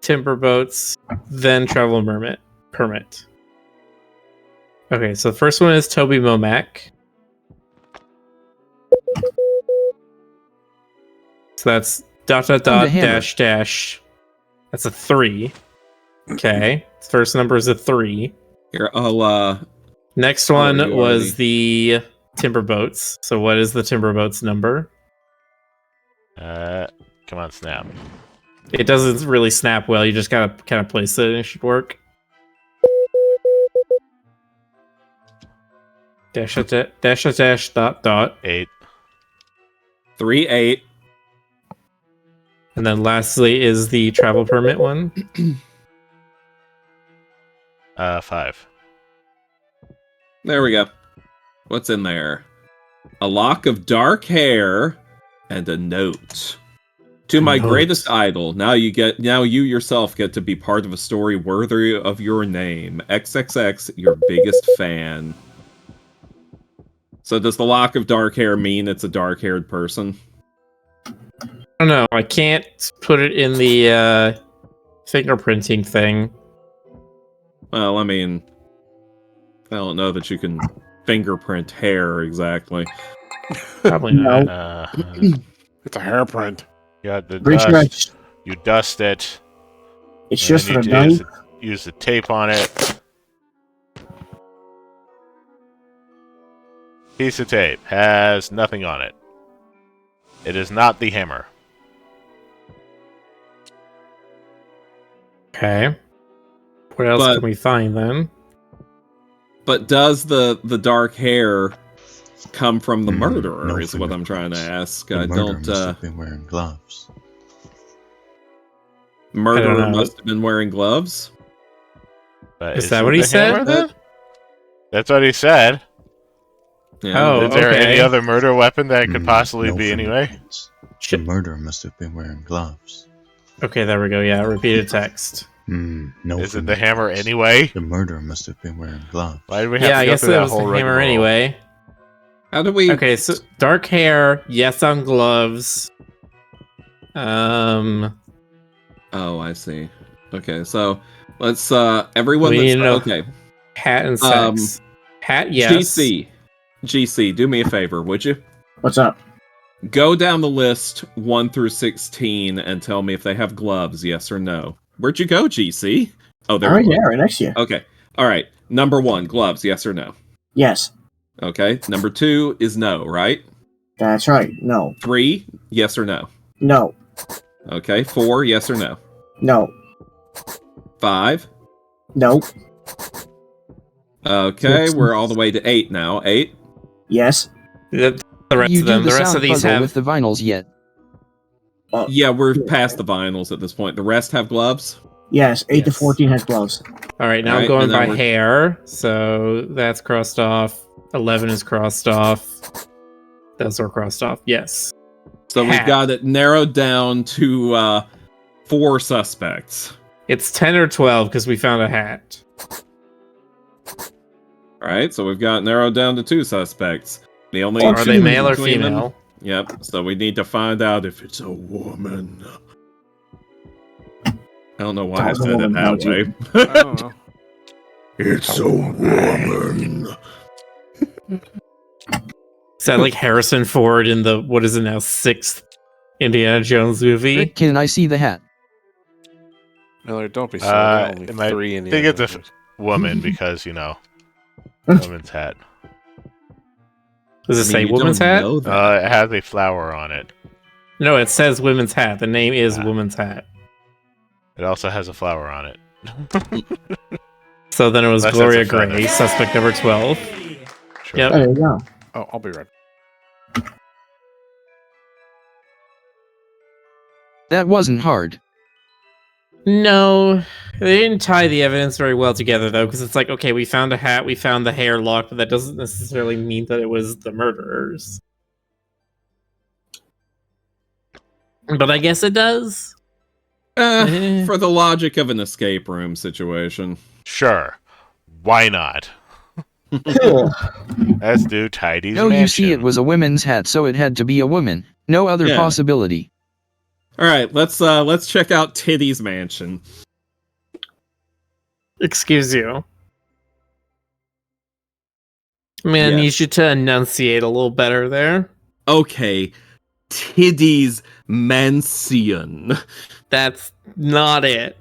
Timber Boats, then Travel Permit. Okay, so the first one is Toby Momac. So that's ... dash. That's a 3. Okay. First number is a 3. Here, I'll Next one was the Timber Boats. So what is the Timber Boats number? Come on, snap. It doesn't really snap well. You just gotta kind of place it and it should work. -- 8. 3, 8. And then lastly is the travel permit one. 5. There we go. What's in there? A lock of dark hair and a note. To my greatest idol, now you yourself get to be part of a story worthy of your name. XXX, your biggest fan. So does the lock of dark hair mean it's a dark-haired person? I don't know. I can't put it in the fingerprinting thing. Well, I mean, I don't know that you can fingerprint hair exactly. Probably not. It's a hairprint. You got the Pretty sure dust. You dust it. it's and just then for you the use night. use the tape on it. Piece of tape has nothing on it. It is not the hammer. Okay. What else can we find then? But does the dark hair come from the murderer, no is what I'm trying to ask. The I murderer don't... must have been wearing gloves. Murderer must have been wearing gloves? But Is that what he the said? hammer, then? That's what he said. Yeah. Oh, Is there okay. any other murder weapon that it could possibly no be anyway? fingerprints. The murderer must have been wearing gloves. Okay, there we go. Yeah, repeated text. No Is it the fingerprints. hammer anyway? The murderer must have been wearing gloves. Why did we have Yeah, to I go guess through it that was the whole hammer rigmarole? anyway. How do we... Okay, so dark hair, yes on gloves. Oh, I see. Okay, so let's everyone We that's need to know okay. hat and sex. Hat, yes. GC, do me a favor, would you? What's up? Go down the list 1 through 16 and tell me if they have gloves, yes or no. Where'd you go, GC? Oh, there Right you are. there, right next to you. Okay. All right. Number 1, gloves, yes or no? Yes, Okay. Number 2 is no, right? that's right. No, 3, yes or no? no, Okay. 4, yes or no? no, 5. no. Okay, we're all the way to 8 now. 8. Yes. The rest You of do them, the the rest sound of these puzzle have. with the vinyls yet? Yeah, we're past the vinyls at this point. The rest have gloves? Yes. 8 to Yes. 14 has gloves. All right, now All I'm right, going and then by we're- hair, so that's crossed off. 11 is crossed off. Those are crossed off. Yes. So we've Hat. got it narrowed down to 4 suspects. It's 10 or 12 because we found a hat. All right, so we've got narrowed down to 2 suspects. The only Are they male or between them- female? Yep. So we need to find out if it's a woman. I don't know why I It's a said it woman, that don't you? way. I don't know. It's a woman. Is that like Harrison Ford in the, what is it now, 6th Indiana Jones movie? Can I see the hat? Miller, don't be sorry. it Only might- 3 in I the think it's a other woman because, woman's hat. Does it I mean, say you woman's don't hat? know that. It has a flower on it. No, it says women's hat. The name is Ah. woman's hat. It also has a flower on it. So then it was Unless Gloria that's a feather. Gray, suspect number 12. Sure. Yep. There you go. Oh, I'll be right. That wasn't hard. No, they didn't tie the evidence very well together, though, because it's like, okay, we found a hat, we found the hair lock, but that doesn't necessarily mean that it was the murderers. But I guess it does. For the logic of an escape room situation. Sure. Why not? Let's do Tidy's No, you see, it Mansion. was a women's hat, so it had to be a woman. No other Yeah. possibility. All right, let's check out Titty's mansion. Excuse you. Man, I Yes. need you to enunciate a little better there. Okay, Titty's mansion. That's not it.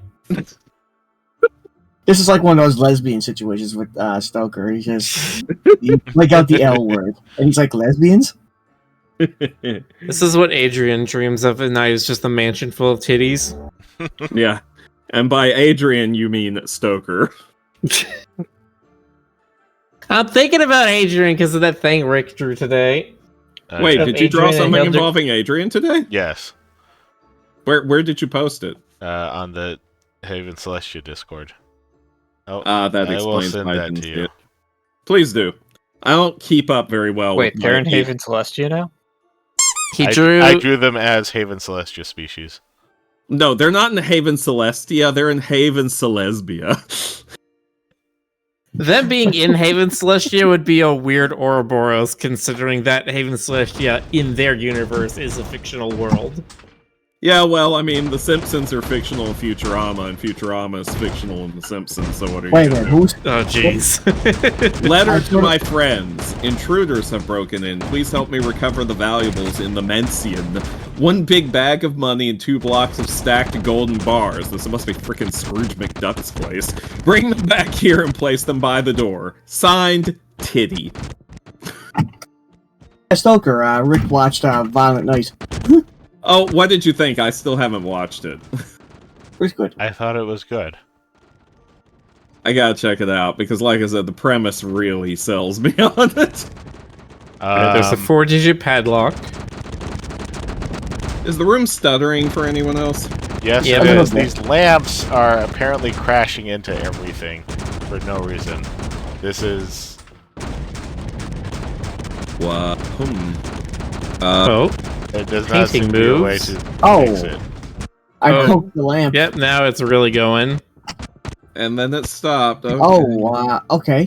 This is like one of those lesbian situations with Stoker. He just you like out the L word, and he's like, lesbians? This is what Adrian dreams of, and now he's just a mansion full of titties. Yeah, and by Adrian you mean Stoker. I'm thinking about Adrian because of that thing Rick drew today. Wait, did you draw Adrian something involving Adrian today? Yes. Where did you post it? On the Haven Celestia Discord. Oh, that I will explains send why I that didn't to see you. it. Please do. I don't keep up very well. Wait, with they're in my- Haven Celestia now? He I drew. drew them as Haven Celestia species. No, they're not in Haven Celestia. They're in Haven Celesbia. Them being in Haven Celestia would be a weird Ouroboros, considering that Haven Celestia in their universe is a fictional world. Yeah, well, I mean, The Simpsons are fictional in Futurama, and Futurama is fictional in The Simpsons, so what are you Wait a gonna minute, do? who's Oh, jeez. Letter to my friends. Intruders have broken in. Please help me recover the valuables in the Mansion. 1 big bag of money and 2 blocks of stacked golden bars. This must be frickin' Scrooge McDuck's place. Bring them back here and place them by the door. Signed, Titty. Stoker? Rick watched Violent Night. Oh, what did you think? I still haven't watched it. Pretty good. I thought it was good. I gotta check it out, because like I said, the premise really sells me on it. There's a 4-digit padlock. Is the room stuttering for anyone else? Yes, Yeah, it but- is. These lamps are apparently crashing into everything for no reason. This is... What? Oh, It does not Painting seem to be a way moves. to Oh. fix it. I Oh. broke the lamp. yep, now it's really going. And then it stopped. Okay. Oh, okay.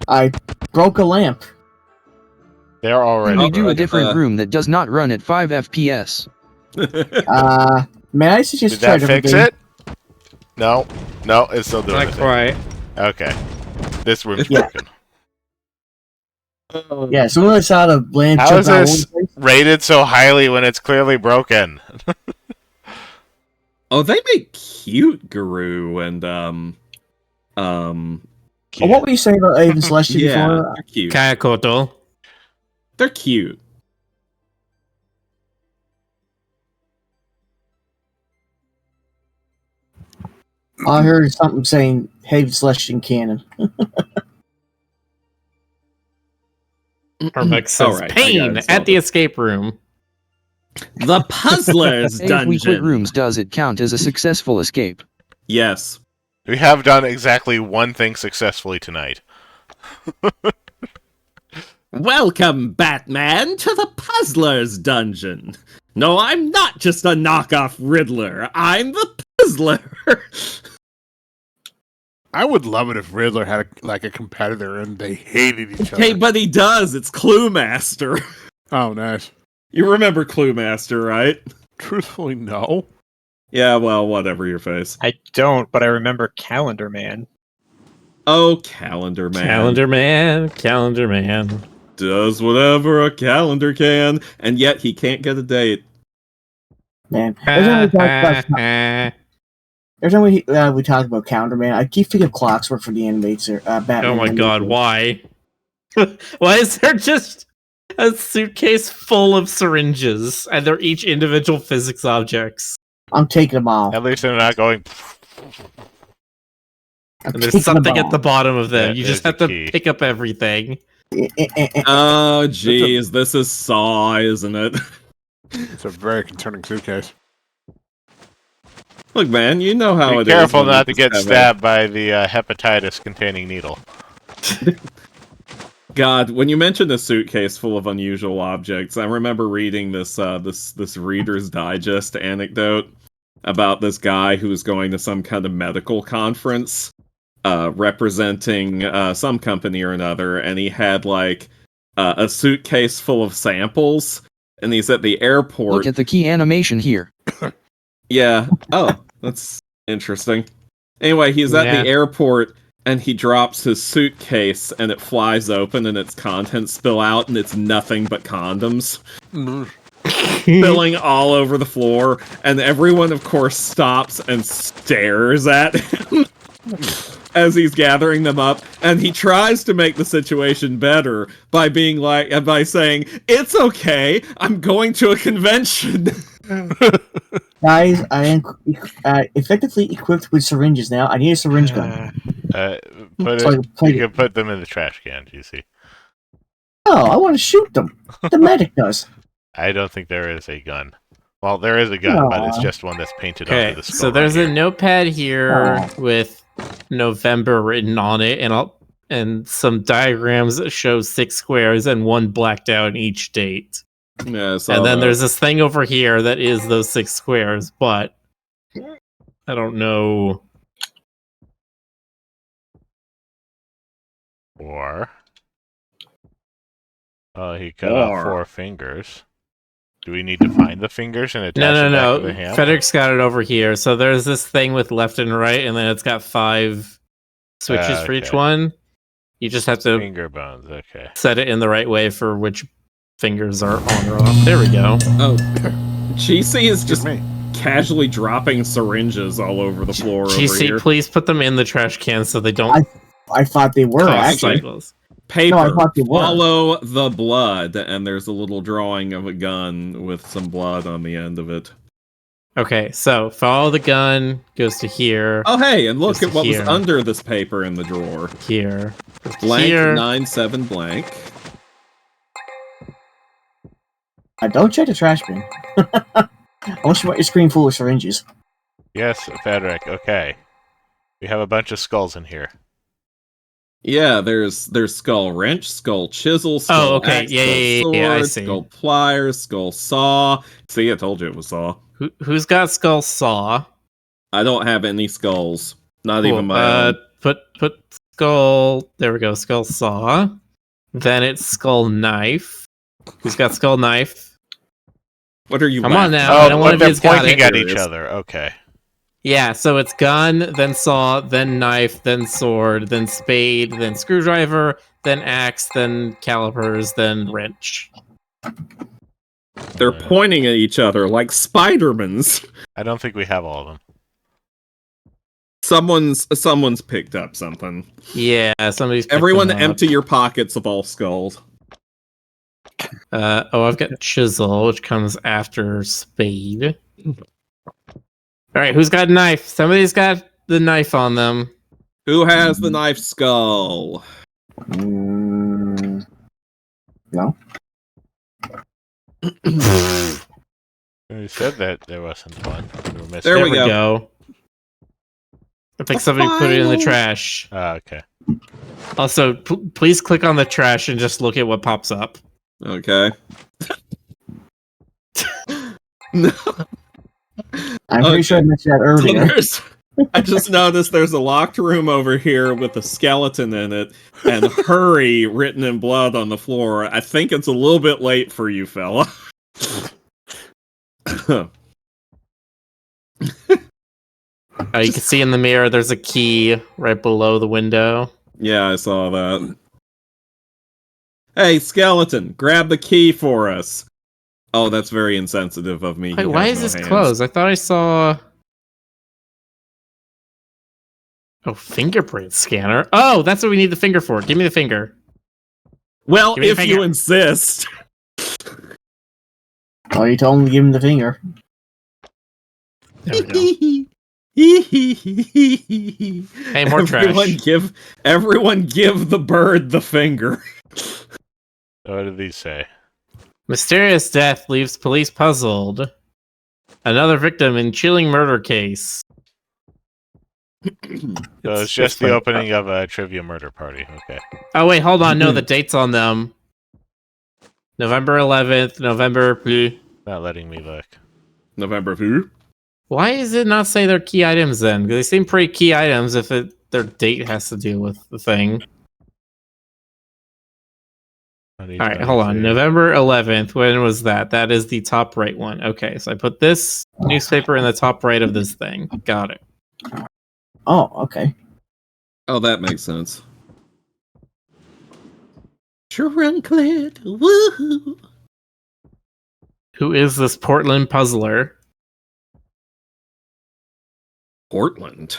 I broke a lamp. They're already Can we do a broken. different room that does not run at 5 FPS? May I suggest Did try that a different fix game? it? No. No, it's still doing Not it. quite. Okay. This room's Yeah. broken. Yeah, as soon as I saw the lamp How jump is out this one place, rated so highly when it's clearly broken? Oh, they make cute Guru and oh, what were you saying about Haven Celestia yeah, before? they're cute. Kayakoto. They're cute. I heard something saying Haven Celestian canon. Armex says, Alright, I got pain it at the solved. escape room. The Puzzler's Hey, if we quit Dungeon. rooms, does it count as a successful escape? Yes. We have done exactly one thing successfully tonight. Welcome, Batman, to the Puzzler's Dungeon. No, I'm not just a knockoff Riddler. I'm the Puzzler. I would love it if Riddler had a competitor and they hated each Okay, other. but he does. It's Clue Master. Oh, nice. You remember Clue Master, right? Truthfully, no. Yeah, well, whatever your face. I don't, but I remember Calendar Man. Oh, Calendar Man. Calendar Man. Does whatever a calendar can, and yet he can't get a date. Man, every time we talk about Calendar Man, I keep thinking of Clockwork for the animator. Batman. Oh my animator. god, why? Why is there just a suitcase full of syringes and they're each individual physics objects? I'm taking them all. At least they're not going... I'm And there's taking something them at the all. bottom of them. That You just is have the to key. pick up everything. Oh, jeez, this is Saw, isn't it? It's a very concerning suitcase. Look, man, you know how Be it is. careful when not to you get just have stabbed by the hepatitis-containing needle. God, when you mentioned a suitcase full of unusual objects, I remember reading this this Reader's Digest anecdote about this guy who was going to some kind of medical conference, representing some company or another, and he had like a suitcase full of samples, and he's at the airport. Look at the key animation here. Yeah. Oh, that's interesting. Anyway, he's at Yeah. the airport and he drops his suitcase and it flies open and its contents spill out and it's nothing but condoms spilling all over the floor. And everyone, of course, stops and stares at him as he's gathering them up. And he tries to make the situation better by being like, by saying, "It's okay, I'm going to a convention." Guys, I am effectively equipped with syringes now. I need a syringe gun. You can put them in the trash can, you see. Oh, I want to shoot them. The medic does. I don't think there is a gun. Well, there is a gun, but it's just one that's painted onto the skull. So there's a notepad here with November written on it, and some diagrams that show 6 squares and 1 blacked out in each date. Yeah, and then there's this thing over here that is those 6 squares, but I don't know. Or he cut off 4 fingers. Do we need to find the fingers and attach it back to the hand? Frederick's got it over here. So there's this thing with left and right, and then it's got 5 switches for each one. You just have to finger bones. Okay. Set it in the right way for which fingers are on or off. There we go. Oh, GC is just casually dropping syringes all over the floor. GC, over here. Please put them in the trash can so they don't. I thought they were actually. Cycles. Paper. No, I thought they were. Follow the blood, and there's a little drawing of a gun with some blood on the end of it. Okay, so follow the gun, goes to here. Oh, hey, and look at what was under this paper in the drawer. Here. Blank here. 97 blank. Don't check the trash bin. Unless you want your screen full of syringes. Yes, Frederick, okay. We have a bunch of skulls in here. Yeah, there's skull wrench, skull chisel, skull axe, skull sword, I see. skull pliers, skull saw. See, I told you it was saw. Who's got skull saw? I don't have any skulls. Not even my own. Put skull. There we go. Skull saw. Then it's skull knife. Who's got skull knife? What are you? Come on now. Oh, I don't want they're to got pointing it. at each other. Okay. Yeah, so it's gun, then saw, then knife, then sword, then spade, then screwdriver, then axe, then calipers, then wrench. They're pointing at each other like Spider-Mans. I don't think we have all of them. Someone's picked up something. Yeah, somebody's picked Everyone them up. empty your pockets of all skulls. I've got chisel, which comes after spade. Alright, who's got a knife? Somebody's got the knife on them. Who has the knife skull? No. You said that there wasn't one. There we go. I think somebody put it in the trash. Okay. Also, please click on the trash and just look at what pops up. Okay. No. I'm pretty sure I mentioned that earlier. I just noticed there's a locked room over here with a skeleton in it and hurry written in blood on the floor. I think it's a little bit late for you, fella. You can see in the mirror there's a key right below the window. Yeah, I saw that. Hey, skeleton, grab the key for us. Oh, that's very insensitive of me. Wait, why is this closed? I thought I saw... Oh, fingerprint scanner. Oh, that's what we need the finger for. Give me the finger. Well, if you insist. Oh, you told him to give him the finger. There we go. Hey, more trash. Everyone give the bird the finger. What did these say? Mysterious death leaves police puzzled. Another victim in chilling murder case. So it's just the opening of a trivia murder party. Okay. Oh, wait, hold on. No, the date's on them. November 11th, November... Not letting me look. November who? Why does it not say their key items then? Because they seem pretty key items if their date has to do with the thing. Alright, hold on. November 11th. When was that? That is the top right one. Okay, so I put this newspaper in the top right of this thing. Got it. Oh, okay. Oh, that makes sense. Drunklet. Woohoo! Who is this Portland puzzler? Portland.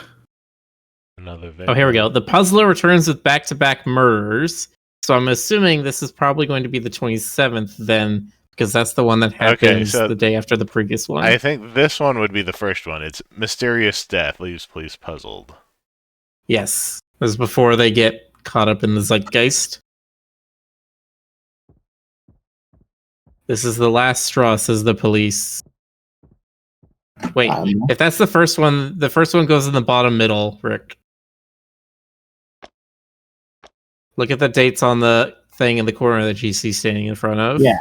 Another Oh, here we go. The puzzler returns with back-to-back murders. So I'm assuming this is probably going to be the 27th then, because that's the one that happens the day after the previous one. I think this one would be the first one. It's Mysterious Death leaves police puzzled. Yes. This is before they get caught up in the zeitgeist. This is the last straw, says the police. Wait, if that's the first one goes in the bottom middle, Rick. Look at the dates on the thing in the corner that GC's standing in front of. Yeah.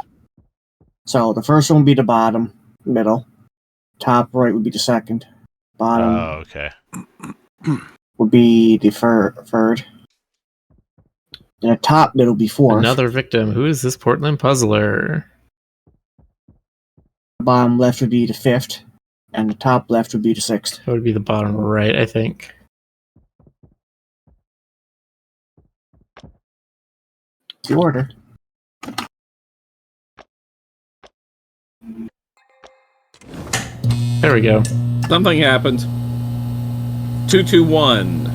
So the first one would be the bottom, middle. Top right would be the second. Bottom okay. would be the third. And the top middle would be fourth. Another victim. Who is this Portland puzzler? The bottom left would be the fifth. And the top left would be the sixth. That would be the bottom right, I think. The order. There we go. Something happened. 221.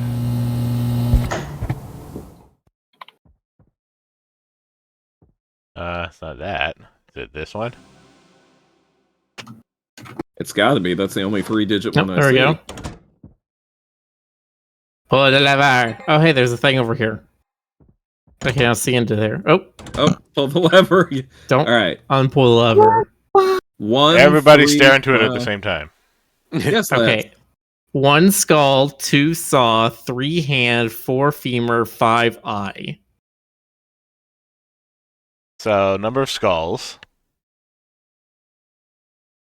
It's not that. Is it this one? It's got to be. That's the only 3-digit one I see. There we go. Pull the lever. Oh, hey, there's a thing over here. I can't see into there. Oh, pull the lever. Don't All right. unpull the lever. Everybody stare into it at the same time. Yes. Okay. 1 skull, 2 saw, 3 hand, 4 femur, 5 eye. So, number of skulls.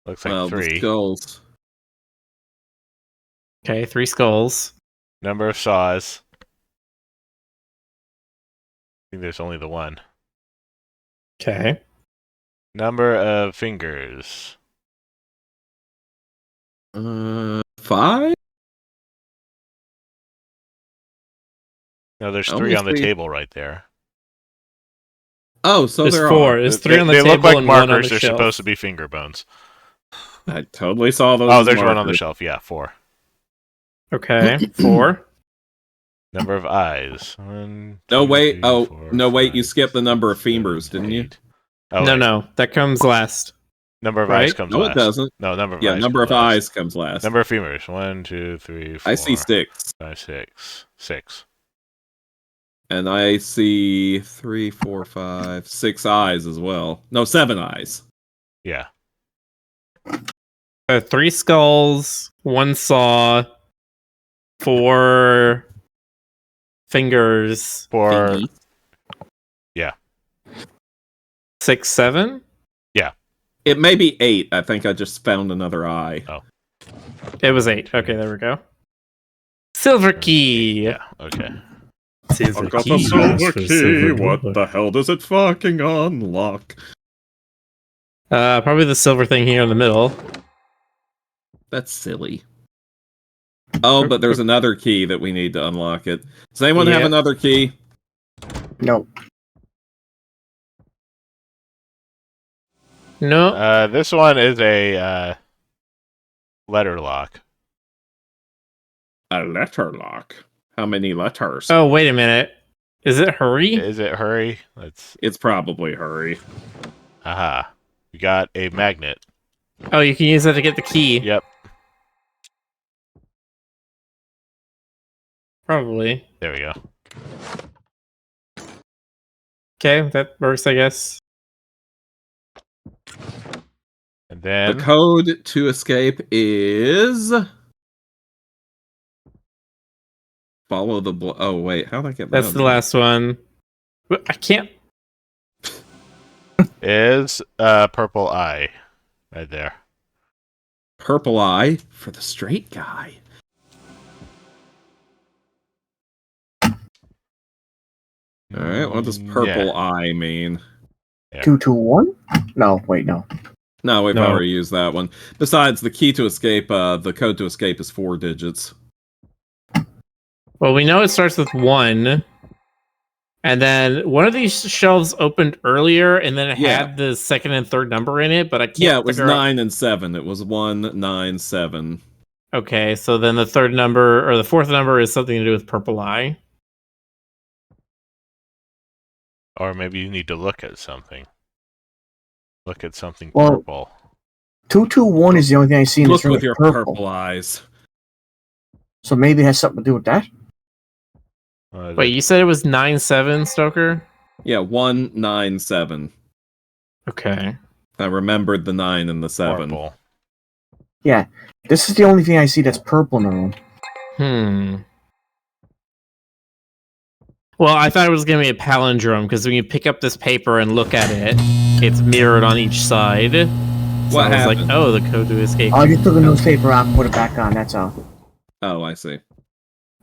Looks like 3. Skulls. Okay, 3 skulls. Number of saws. I think there's only the one. Okay. Number of fingers. 5? No, there's Only 3 on the 3. table right there. Oh, so there's there 4. are. There's 3 on the table. They look like and 1 on markers. the They're shelf. supposed to be finger bones. I totally saw those. Oh, there's one on the shelf. Yeah, 4. Okay, 4. Number of eyes. 1, No, 2, wait. 3, Oh, 4, no, wait. 5, You skipped the number of 7, femurs, didn't you? 8. Oh, No, wait. no. That comes last. Number of Right? eyes comes No, last. it doesn't. No, number of Yeah, eyes. number comes of last. eyes comes last. Number of femurs. 1, 2, 3, 4. I see 6. 5, 6. 6. And I see 3, 4, 5, 6 eyes as well. No, 7 eyes. Yeah. 3 skulls, 1 saw, 4 fingers, 4. Thingy. Yeah. 6, 7? It may be 8. I think I just found another eye. It was 8. Okay, there we go. Silver key. Yeah. Okay. Silver I've got key. the silver For key. silver What bullet. the hell does it fucking unlock? Probably the silver thing here in the middle. That's silly. Oh, but there's another key that we need to unlock it. Does anyone have Yep. another key? No. No. This one is a letter lock. A letter lock. How many letters? Oh, wait a minute. Is it hurry? Is it hurry? Let's. It's probably hurry. Aha. We got a magnet. Oh, you can use that to get the key. Yep. Probably. There we go. Okay, that works, I guess. And then The code to escape is... Follow the... Oh, wait. How did I get that? That's the last one. But I can't... is purple eye. Right there. Purple eye for the straight guy. Alright, what does purple eye mean? 221? No, wait, no. No, we've No. already used that one. Besides, the key to escape, the code to escape is 4 digits. Well, we know it starts with 1. And then one of these shelves opened earlier, and then it had the second and third number in it, but I can't Yeah, it was figure out- 9 and 7. It was 1, 9, 7. Okay, so then the third number, or the fourth number is something to do with purple eye. Or maybe you need to look at something. Look at something Well, purple. 221 is the only thing I see in Look this room with with your purple. purple eyes. So maybe it has something to do with that? Wait, you said it was 9-7, Stoker? Yeah, 197. Okay. I remembered the 9 and the 7. Purple. Yeah, this is the only thing I see that's purple in the room. Well, I thought it was going to be a palindrome, because when you pick up this paper and look at it, it's mirrored on each side. So What I was happened? like, oh, the code to escape. I just took a newspaper out and put it back on, that's all. Oh, I see.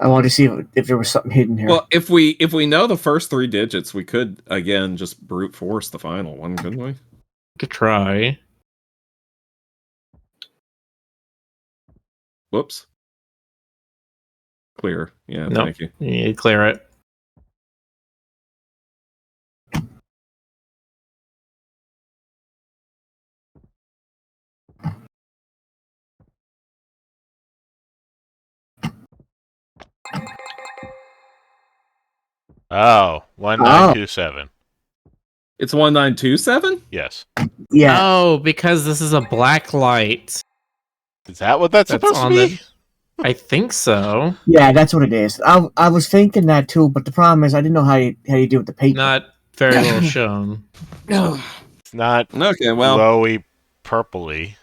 I wanted to see if there was something hidden here. Well, if we know the first 3 digits, we could again just brute force the final one, couldn't we? Could try. Whoops. Clear. Yeah, Nope. thank you. You need to clear it. Oh, 1927. It's 1927? Yes. Yeah. Oh, because this is a black light. Is that what that's supposed to on be? I think so. Yeah, that's what it is. I was thinking that too, but the problem is I didn't know how you do with the paper. Not very well shown. It's not Okay, well, glowy purpley.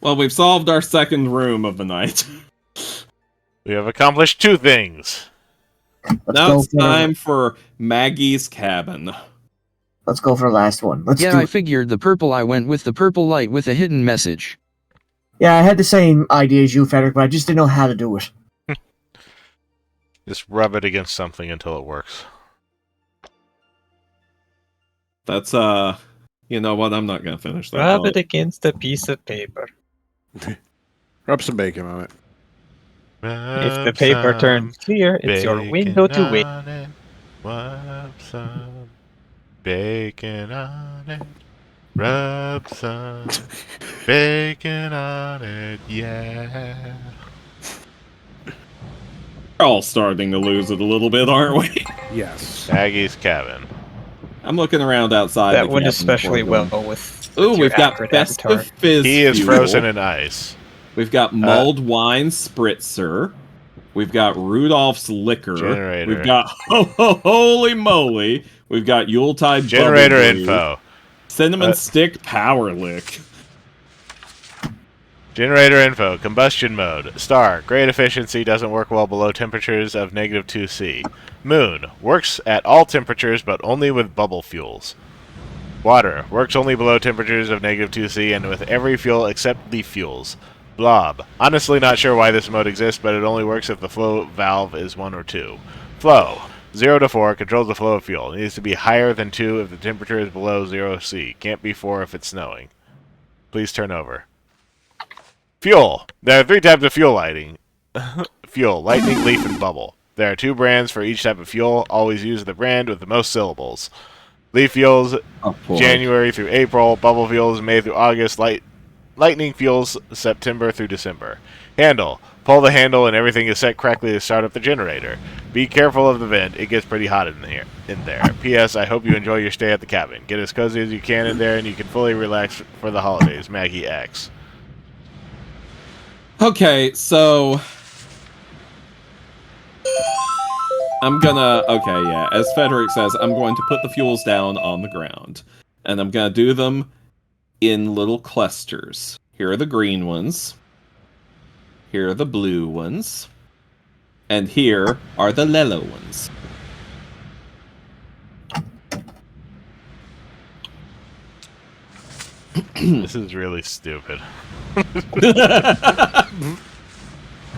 well, we've solved our second room of the night. We have accomplished 2 things. Now it's time for Maggie's cabin. Let's go for the last one. Let's Yeah, do I it. figured the purple I went with the purple light with a hidden message. Yeah, I had the same idea as you, Frederick, but I just didn't know how to do it. Just rub it against something until it works. That's, you know what? I'm not gonna finish that. Rub thought. it against a piece of paper. Rub some bacon on it. If the paper turns clear, it's your window to win. Rub some bacon on it. Rub some bacon on it, yeah. We're all starting to lose it a little bit, aren't we? Yes. Maggie's cabin. I'm looking around outside. That the went cabin especially before well going. with Ooh, your we've got accurate festive avatar. fizz. He is fuel. frozen in ice. We've got mulled wine spritzer. We've got Rudolph's liquor. Generator. We've got holy moly. We've got Yuletide Generator bubble brew, info. Cinnamon stick power lick. Generator info. Combustion mode. Star. Great efficiency. Doesn't work well below temperatures of -2°C. Moon. Works at all temperatures but only with bubble fuels. Water. Works only below temperatures of -2°C and with every fuel except leaf fuels. Blob. Honestly not sure why this mode exists, but it only works if the flow valve is 1 or 2. Flow. 0 to 4 controls the flow of fuel. It needs to be higher than 2 if the temperature is below 0°C. Can't be 4 if it's snowing. Please turn over. Fuel. There are 3 types of fuel lighting. Fuel. Lightning, leaf, and bubble. There are 2 brands for each type of fuel. Always use the brand with the most syllables. Leaf fuels, January through April. Bubble fuels, May through August. Lightning fuels, September through December. Handle. Pull the handle and everything is set correctly to start up the generator. Be careful of the vent. It gets pretty hot in there. P.S. I hope you enjoy your stay at the cabin. Get as cozy as you can in there and you can fully relax for the holidays. Maggie X. Okay, so I'm gonna, as Frederick says, I'm going to put the fuels down on the ground. And I'm gonna do them in little clusters. Here are the green ones. Here are the blue ones. And here are the yellow ones. This is really stupid.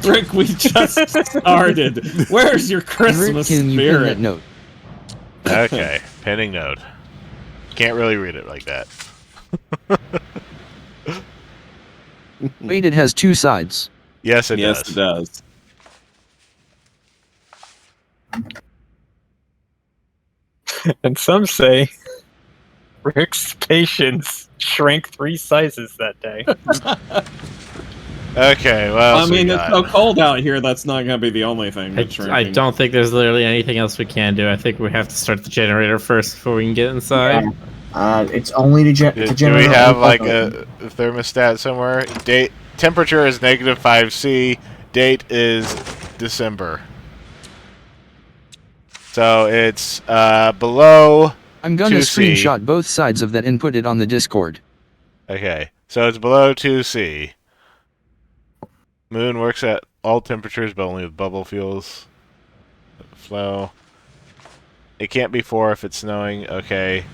Rick, we just started. Where's your Christmas Rick, can you pin that spirit? note? Okay, pending note. Can't really read it like that. Wait, it has 2 sides. Yes, it Yes, does. it does. And some say Rick's patience shrank 3 sizes that day. Okay, well, I mean, it's so cold out here, that's not going to be the only thing that's I shrinking. don't think there's literally anything else we can do. I think we have to start the generator first before we can get inside. It's only the Do generator. we have like a thermostat somewhere? Date temperature is -5°C. Date is December. So it's below. I'm gonna 2C. screenshot both sides of that and put it on the Discord. Okay, so it's below 2C. Moon works at all temperatures, but only with bubble fuels. Flow. It can't be 4 if it's snowing. Okay.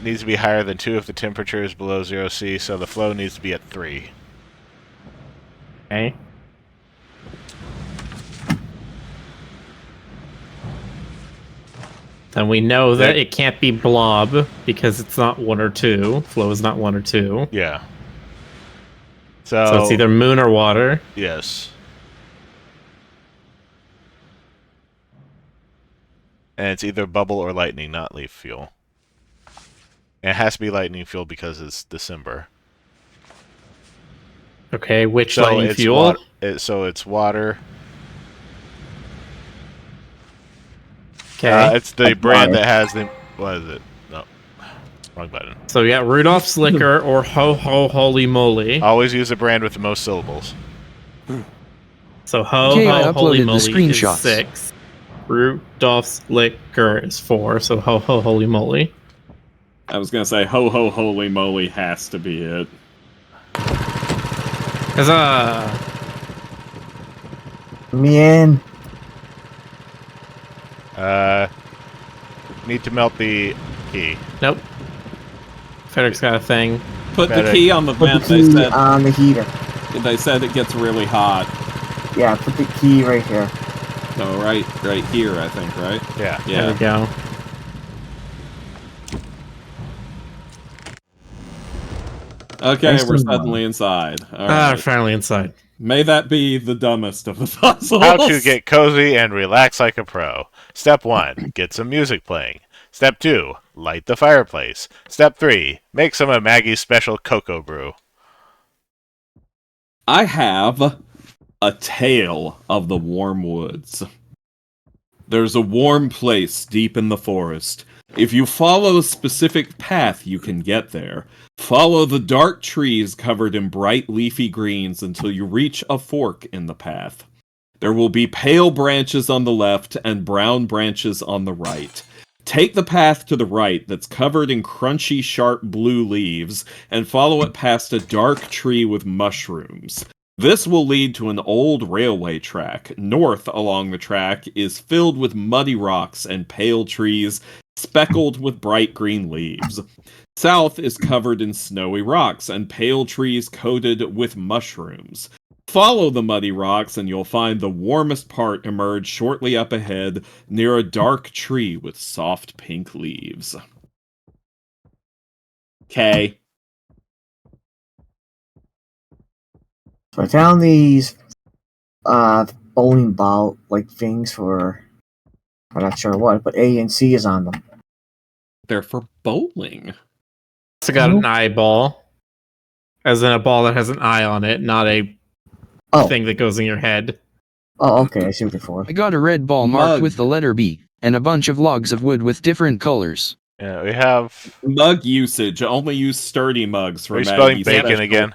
Needs to be higher than 2 if the temperature is below 0C, so the flow needs to be at 3. Okay. Then we know that it can't be blob because it's not 1 or 2. Flow is not 1 or 2. Yeah. So it's either moon or water. Yes. And it's either bubble or lightning, not leaf fuel. And it has to be lightning fuel because it's December. Okay, which lightning fuel? So it's water. Okay. It's the brand that has the... What is it? No. Wrong button. So we got Rudolph's Liquor or Ho Ho Holy Moly. Always use a brand with the most syllables. So Ho Okay, I Ho Holy uploaded the Moly is screenshots. 6. Rudolph's Liquor is 4, so Ho Ho Holy Moly. I was gonna say Ho Ho Holy Moly has to be it. Huzzah! Man. Need to melt the key. Nope. Frederick's got a thing. Put the key on the Put vent. the key on the heater. They said it gets really hot. Yeah, put the key right here. So right here, I think, right? Yeah. There we go. Okay, we're suddenly inside. All right. Finally inside. May that be the dumbest of the puzzles. How to get cozy and relax like a pro. Step 1, get some music playing. Step 2, light the fireplace. Step 3, make some of Maggie's special cocoa brew. I have a tale of the warm woods. There's a warm place deep in the forest. If you follow a specific path, you can get there. Follow the dark trees covered in bright leafy greens until you reach a fork in the path. There will be pale branches on the left and brown branches on the right. Take the path to the right that's covered in crunchy, sharp blue leaves and follow it past a dark tree with mushrooms. This will lead to an old railway track. North along the track is filled with muddy rocks and pale trees speckled with bright green leaves. South is covered in snowy rocks and pale trees coated with mushrooms. Follow the muddy rocks and you'll find the warmest part emerge shortly up ahead near a dark tree with soft pink leaves. Okay. So I found these bowling ball like things for I'm not sure what, but A and C is on them. They're for bowling. It's got an eyeball. As in a ball that has an eye on it, not a thing that goes in your head. Oh, okay, I see what you're for. I got a red ball marked with the letter B, and a bunch of logs of wood with different colors. Yeah, we have... Mug usage. Only use sturdy mugs for Are you spelling Maggie's bacon special. again?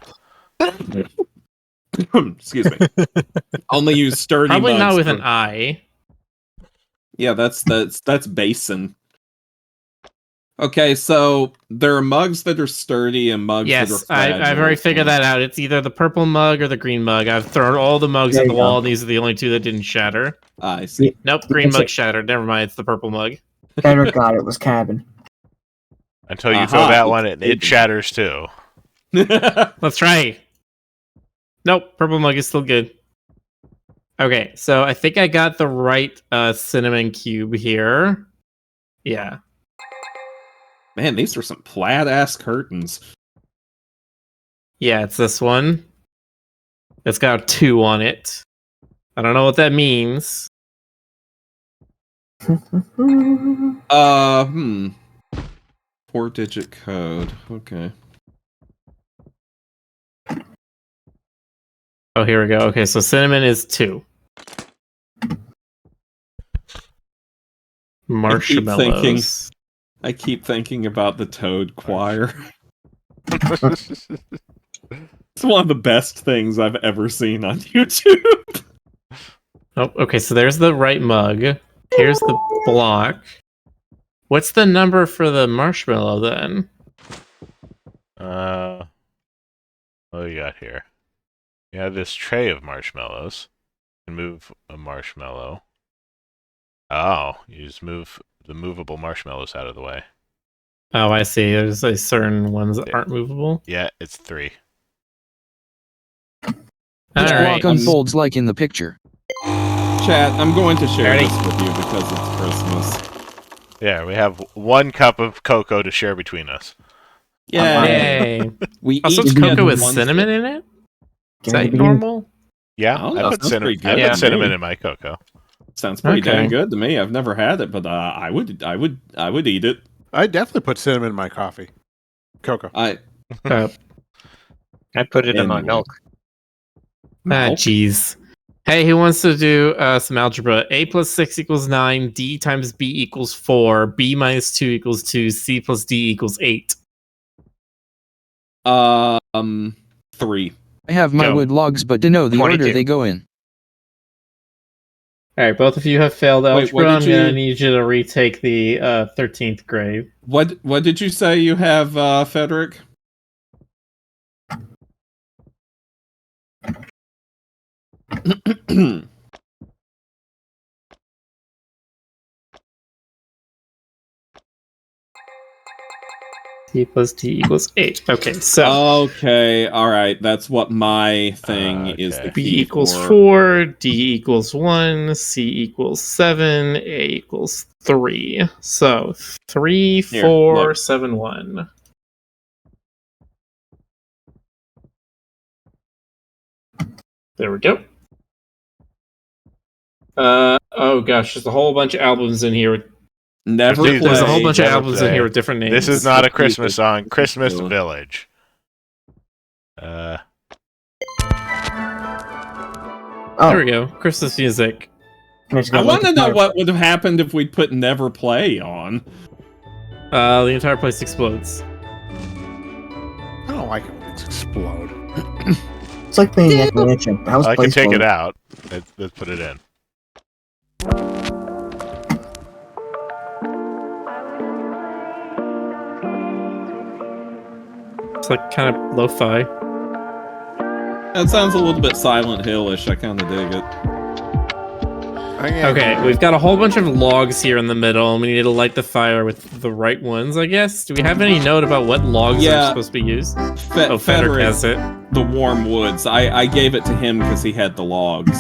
Excuse me. Only use sturdy Probably mugs not with for... an eye. Yeah, that's basin. Okay, so there are mugs that are sturdy and mugs that are Yes, fragile. I've already figured that out. It's either the purple mug or the green mug. I've thrown all the mugs There at you the go. wall, and these are the only two that didn't shatter. I see. Nope, green It's mug like- shattered. Never mind, it's the purple mug. Better got it was cabin. Until you throw that one, it shatters too. Let's try. Nope, purple mug is still good. Okay, so I think I got the right cinnamon cube here. Yeah. Man, these are some plaid-ass curtains. Yeah, it's this one. It's got a 2 on it. I don't know what that means. 4-digit code. Okay. Oh, here we go. Okay, so cinnamon is 2. Marshmallows. I keep thinking about the Toad Choir. It's one of the best things I've ever seen on YouTube. Oh, okay, so there's the right mug. Here's the block. What's the number for the marshmallow then? What do you got here? You have this tray of marshmallows. You can move a marshmallow. Oh, you just move the movable marshmallows out of the way. Oh, I see. There's like certain ones that aren't movable. Yeah, it's 3. Which block unfolds like in the picture? Chat, I'm going to share this with you because it's Christmas. Yeah, we have 1 cup of cocoa to share between us. Yay! We also, each it's cocoa get with one cinnamon in it? Is that normal? Yeah, I put cinnamon in my cocoa. Sounds pretty dang good to me. I've never had it, but I would eat it. I definitely put cinnamon in my coffee. Cocoa. I put it in my milk. Ah, jeez. Hey, who wants to do some algebra? A plus 6 equals 9, D times B equals 4, B minus 2 equals 2, C plus D equals 8. 3. I have my wood logs, but to know the 22. order they go in. Alright, both of you have failed algebra. what I'm did gonna you- need you to retake the 13th grade. What did you say you have, Frederick? C plus D equals 8. Okay, so Okay, alright. That's what my thing is. The B key equals for. 4, D equals 1, C equals 7, A equals 3. So 3, Here, 4, look. 7, 1. There we go. Oh gosh, there's a whole bunch of albums in here. Never There's There's a whole play. bunch of Never albums in play. here with different names. This is not a Let's Christmas use it. song. Christmas Cool. Village. There we go. Christmas music. I want to know what would have happened if we'd put Never Play on. The entire place explodes. I don't like it when things explode. It's like playing that mansion. I can take it out. Let's put it in. It's like kind of lo-fi. That sounds a little bit Silent Hill-ish. I kind of dig it. Okay, we've got a whole bunch of logs here in the middle, and we need to light the fire with the right ones, I guess. Do we have any note about what logs are supposed to be used? Federic Federic has it. The warm woods. I gave it to him because he had the logs.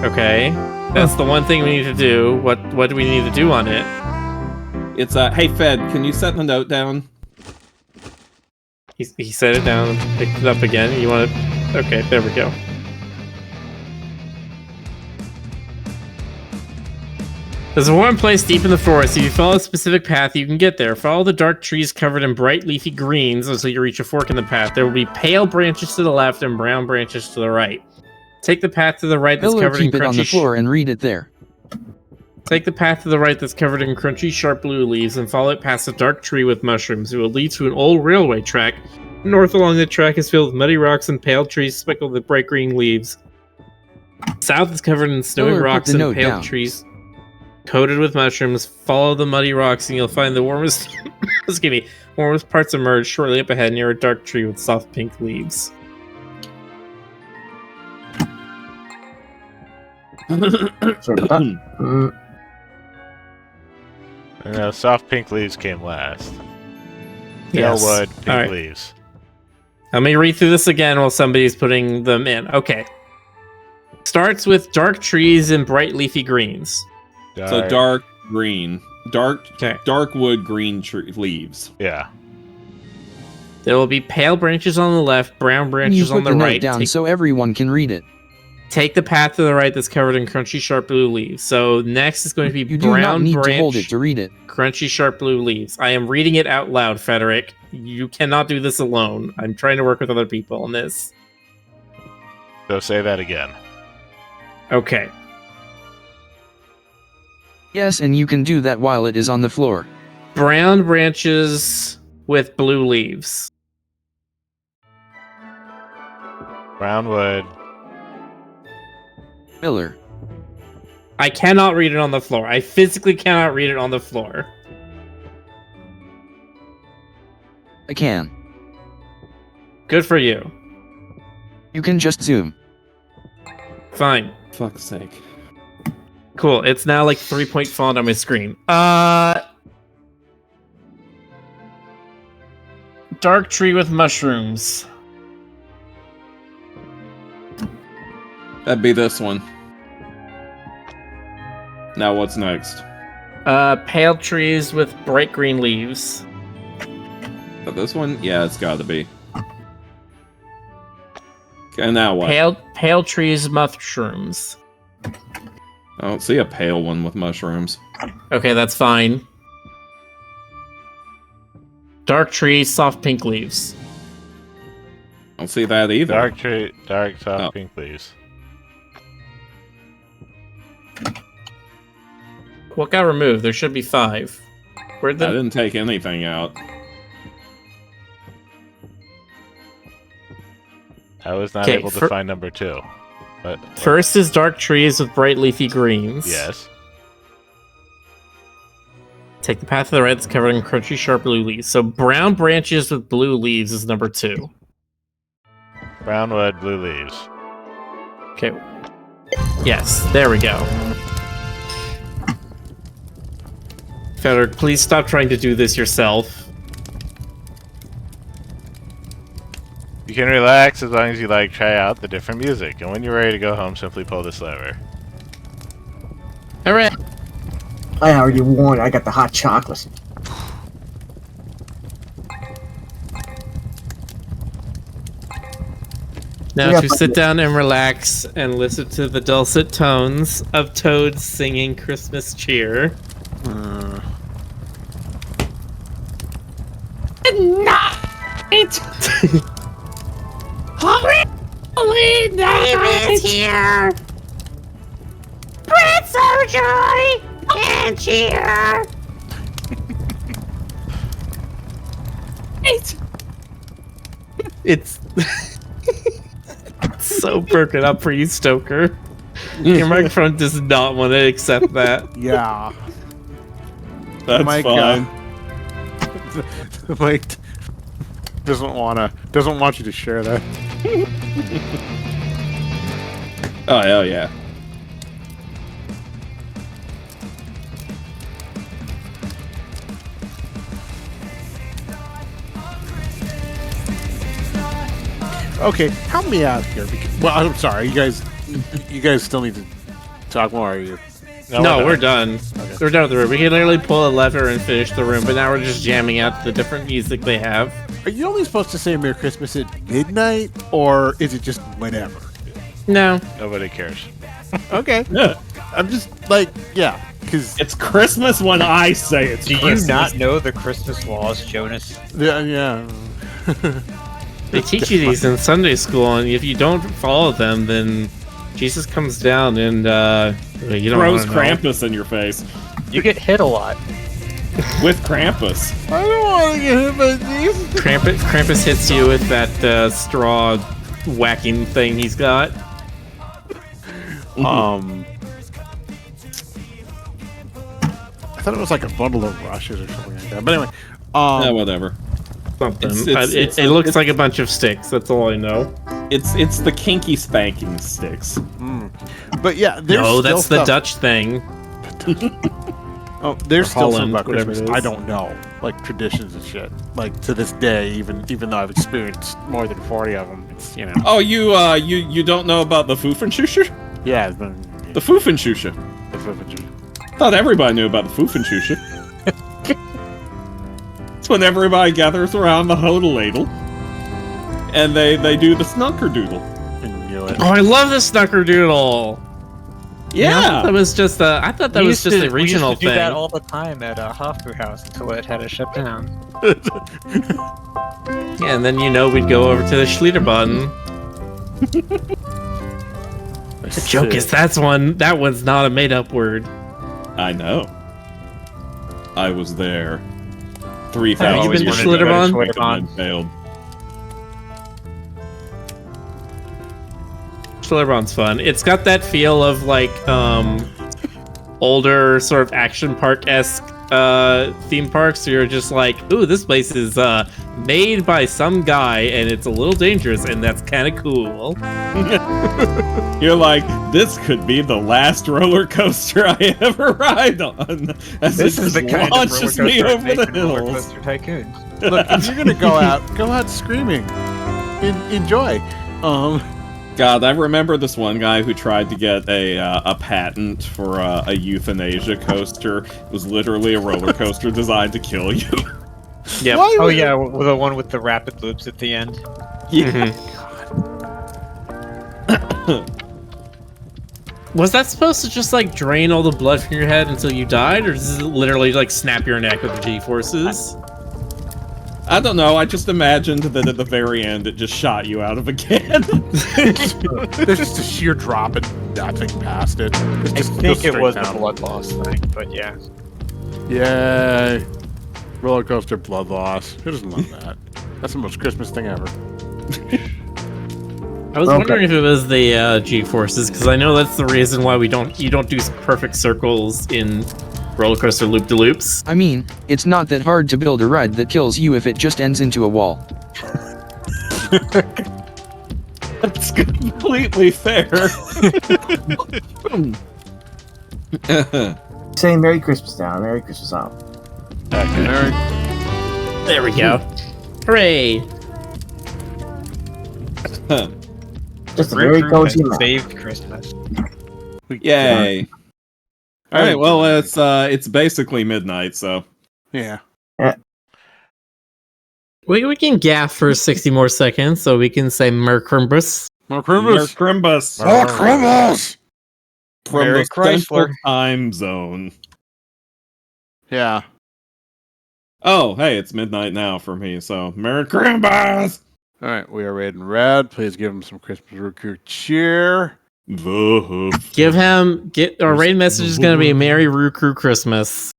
Okay, that's the one thing we need to do. What do we need to do on it? It's hey Fed, can you set the note down? He set it down and picked it up again. You want to... Okay, there we go. There's a warm place deep in the forest. If you follow a specific path, you can get there. Follow the dark trees covered in bright leafy greens until you reach a fork in the path. There will be pale branches to the left and brown branches to the right. Take the path to the right that's Miller, covered in keep it on the crunchy... floor and read it there. Take the path to the right that's covered in crunchy, sharp blue leaves and follow it past a dark tree with mushrooms. It will lead to an old railway track. North along the track is filled with muddy rocks and pale trees speckled with bright green leaves. South is covered in snowy Miller, put rocks the and note pale down. trees coated with mushrooms. Follow the muddy rocks and you'll find the warmest warmest parts emerge shortly up ahead near a dark tree with soft pink leaves. Soft pink leaves came last. Yes. Pale wood, pink All right. leaves. Let me read through this again while somebody's putting them in. Okay. Starts with dark trees and bright leafy greens. So dark green. Dark wood green leaves. Yeah. There will be pale branches on the left, brown You branches put on the the note right. down so everyone can read it. Take the path to the right that's covered in crunchy, sharp blue leaves. So next is going to be You do not brown need branch, to hold it to read it. crunchy, sharp blue leaves. I am reading it out loud, Frederick. You cannot do this alone. I'm trying to work with other people on this. So say that again. Okay. Yes, and you can do that while it is on the floor. Brown branches with blue leaves. Brown wood. Miller. I cannot read it on the floor. I physically cannot read it on the floor. I can. Good for you. You can just zoom. Fine. Fuck's sake. Cool. It's now like 3-point font on my screen. Dark tree with mushrooms. That'd be this one. Now what's next? Pale trees with bright green leaves. This one? Yeah, it's gotta be. Okay, now what? Pale trees, mushrooms. I don't see a pale one with mushrooms. Okay, that's fine. Dark trees, soft pink leaves. I don't see that either. Dark tree, dark soft pink leaves. What got removed? There should be 5. Where'd I the... didn't take anything out. I was not Okay, able to find number 2. But First is dark trees with bright leafy greens. yes. Take the path to the right that's covered in crunchy, sharp blue leaves. So brown branches with blue leaves is number 2. Brown wood, blue leaves. Okay. Yes, there we go. Feather, please stop trying to do this yourself. You can relax as long as you try out the different music. And when you're ready to go home, simply pull this lever. Alright. I already won. I got the hot chocolate. Now to sit down and relax and listen to the dulcet tones of toads singing Christmas cheer. Good night! Holy name is here! Spread some joy and cheer! It's so broken up for you, Stoker. Your microphone does not want to accept that. Yeah. That's Mike, fine. Mike doesn't want you to share that. Oh, hell yeah. Okay, help me out here. Well, I'm sorry, you guys still need to talk more. Are you? No, we're done. Okay. We're done with the room. We can literally pull a lever and finish the room, but now we're just jamming out the different music they have. Are you only supposed to say Merry Christmas at midnight, or is it just whenever? No. Nobody cares. Okay. Yeah. I'm just because it's Christmas when I say it's Christmas. Do you not know the Christmas laws, Jonas? Yeah. They teach you these in Sunday school, and if you don't follow them, then Jesus comes down and you don't throws Krampus in your face. You get hit a lot. With Krampus. I don't want to get hit by these. Krampus hits you with that straw whacking thing he's got. I thought it was like a bundle of rushes or something like that. But anyway, yeah, whatever. Something. It looks like a bunch of sticks. That's all I know. It's the kinky spanking sticks. But yeah, there's no, still that's stuff. the Dutch thing. Oh, there's still Holland, stuff about Christmas it is. I don't know, like traditions and shit. Like to this day, even though I've experienced more than 40 of them, it's Oh, you don't know about the Foofenshusher? Yeah, it's been the Foofenshusher. The Foofenshusher. Thought everybody knew about the Foofenshusher. It's when everybody gathers around the Hodeladle, and they do the Snunkerdoodle. Oh, I love the Snunkerdoodle. Yeah, that was just I thought that was just a regional we used to thing. do that all the time at Hofbräu House until it had to shut down. Yeah, and then we'd go over to the Schlitterbahn. The joke is that one's not a made-up word. I know. I was there. 3,000 you been to years Schlitterbahn? ago. Failed. Schlitterbahn's fun. It's got that feel of like older sort of action park-esque theme parks. So you're just like, ooh, this place is made by some guy and it's a little dangerous, and that's kind of cool. You're like, this could be the last roller coaster I ever ride on. As This it is the just kind of roller launches coaster me I'd over make the in Roller hills. Coaster Tycoon. Look, if you're gonna go out screaming. Enjoy. God, I remember this one guy who tried to get a patent for a euthanasia coaster. It was literally a roller coaster designed to kill you. Yep. Oh yeah, the one with the rapid loops at the end. Yeah. Was that supposed to just like drain all the blood from your head until you died, or does it literally like snap your neck with the G-forces? I don't know, I just imagined that at the very end it just shot you out of a can. There's just a sheer drop and nothing past it. I think it was the blood loss thing, but yeah. Yay. Roller coaster blood loss. Who doesn't love that? That's the most Christmas thing ever. I was wondering if it was the G-forces, because I know that's the reason why you don't do perfect circles in roller coaster loop-de-loops. I mean, it's not that hard to build a ride that kills you if it just ends into a wall. That's completely fair. Saying Merry Christmas now. Merry Christmas out. There we go. Hooray! Just a very cozy map. Saved Christmas. Yay. Alright, well, it's basically midnight, so... Yeah. We can gaff for 60 more seconds, so we can say Mercrimbus. Mercrimbus! Mercrimbus! From Merry the Central Chrysler. Time Zone. Yeah. Oh, hey, it's midnight now for me, so Mercrimbus! Alright, we are raiding Red. Please give him some Christmas Roo Croo cheer. Give him... Our raid message is going to be Merry Roo Croo Christmas.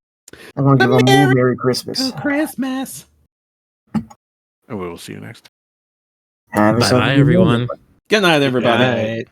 I'm going to give him a Merry Christmas. Christmas! And we will see you next. Have yourself a Bye-bye, good everyone. moment. Good night, everybody. Good night.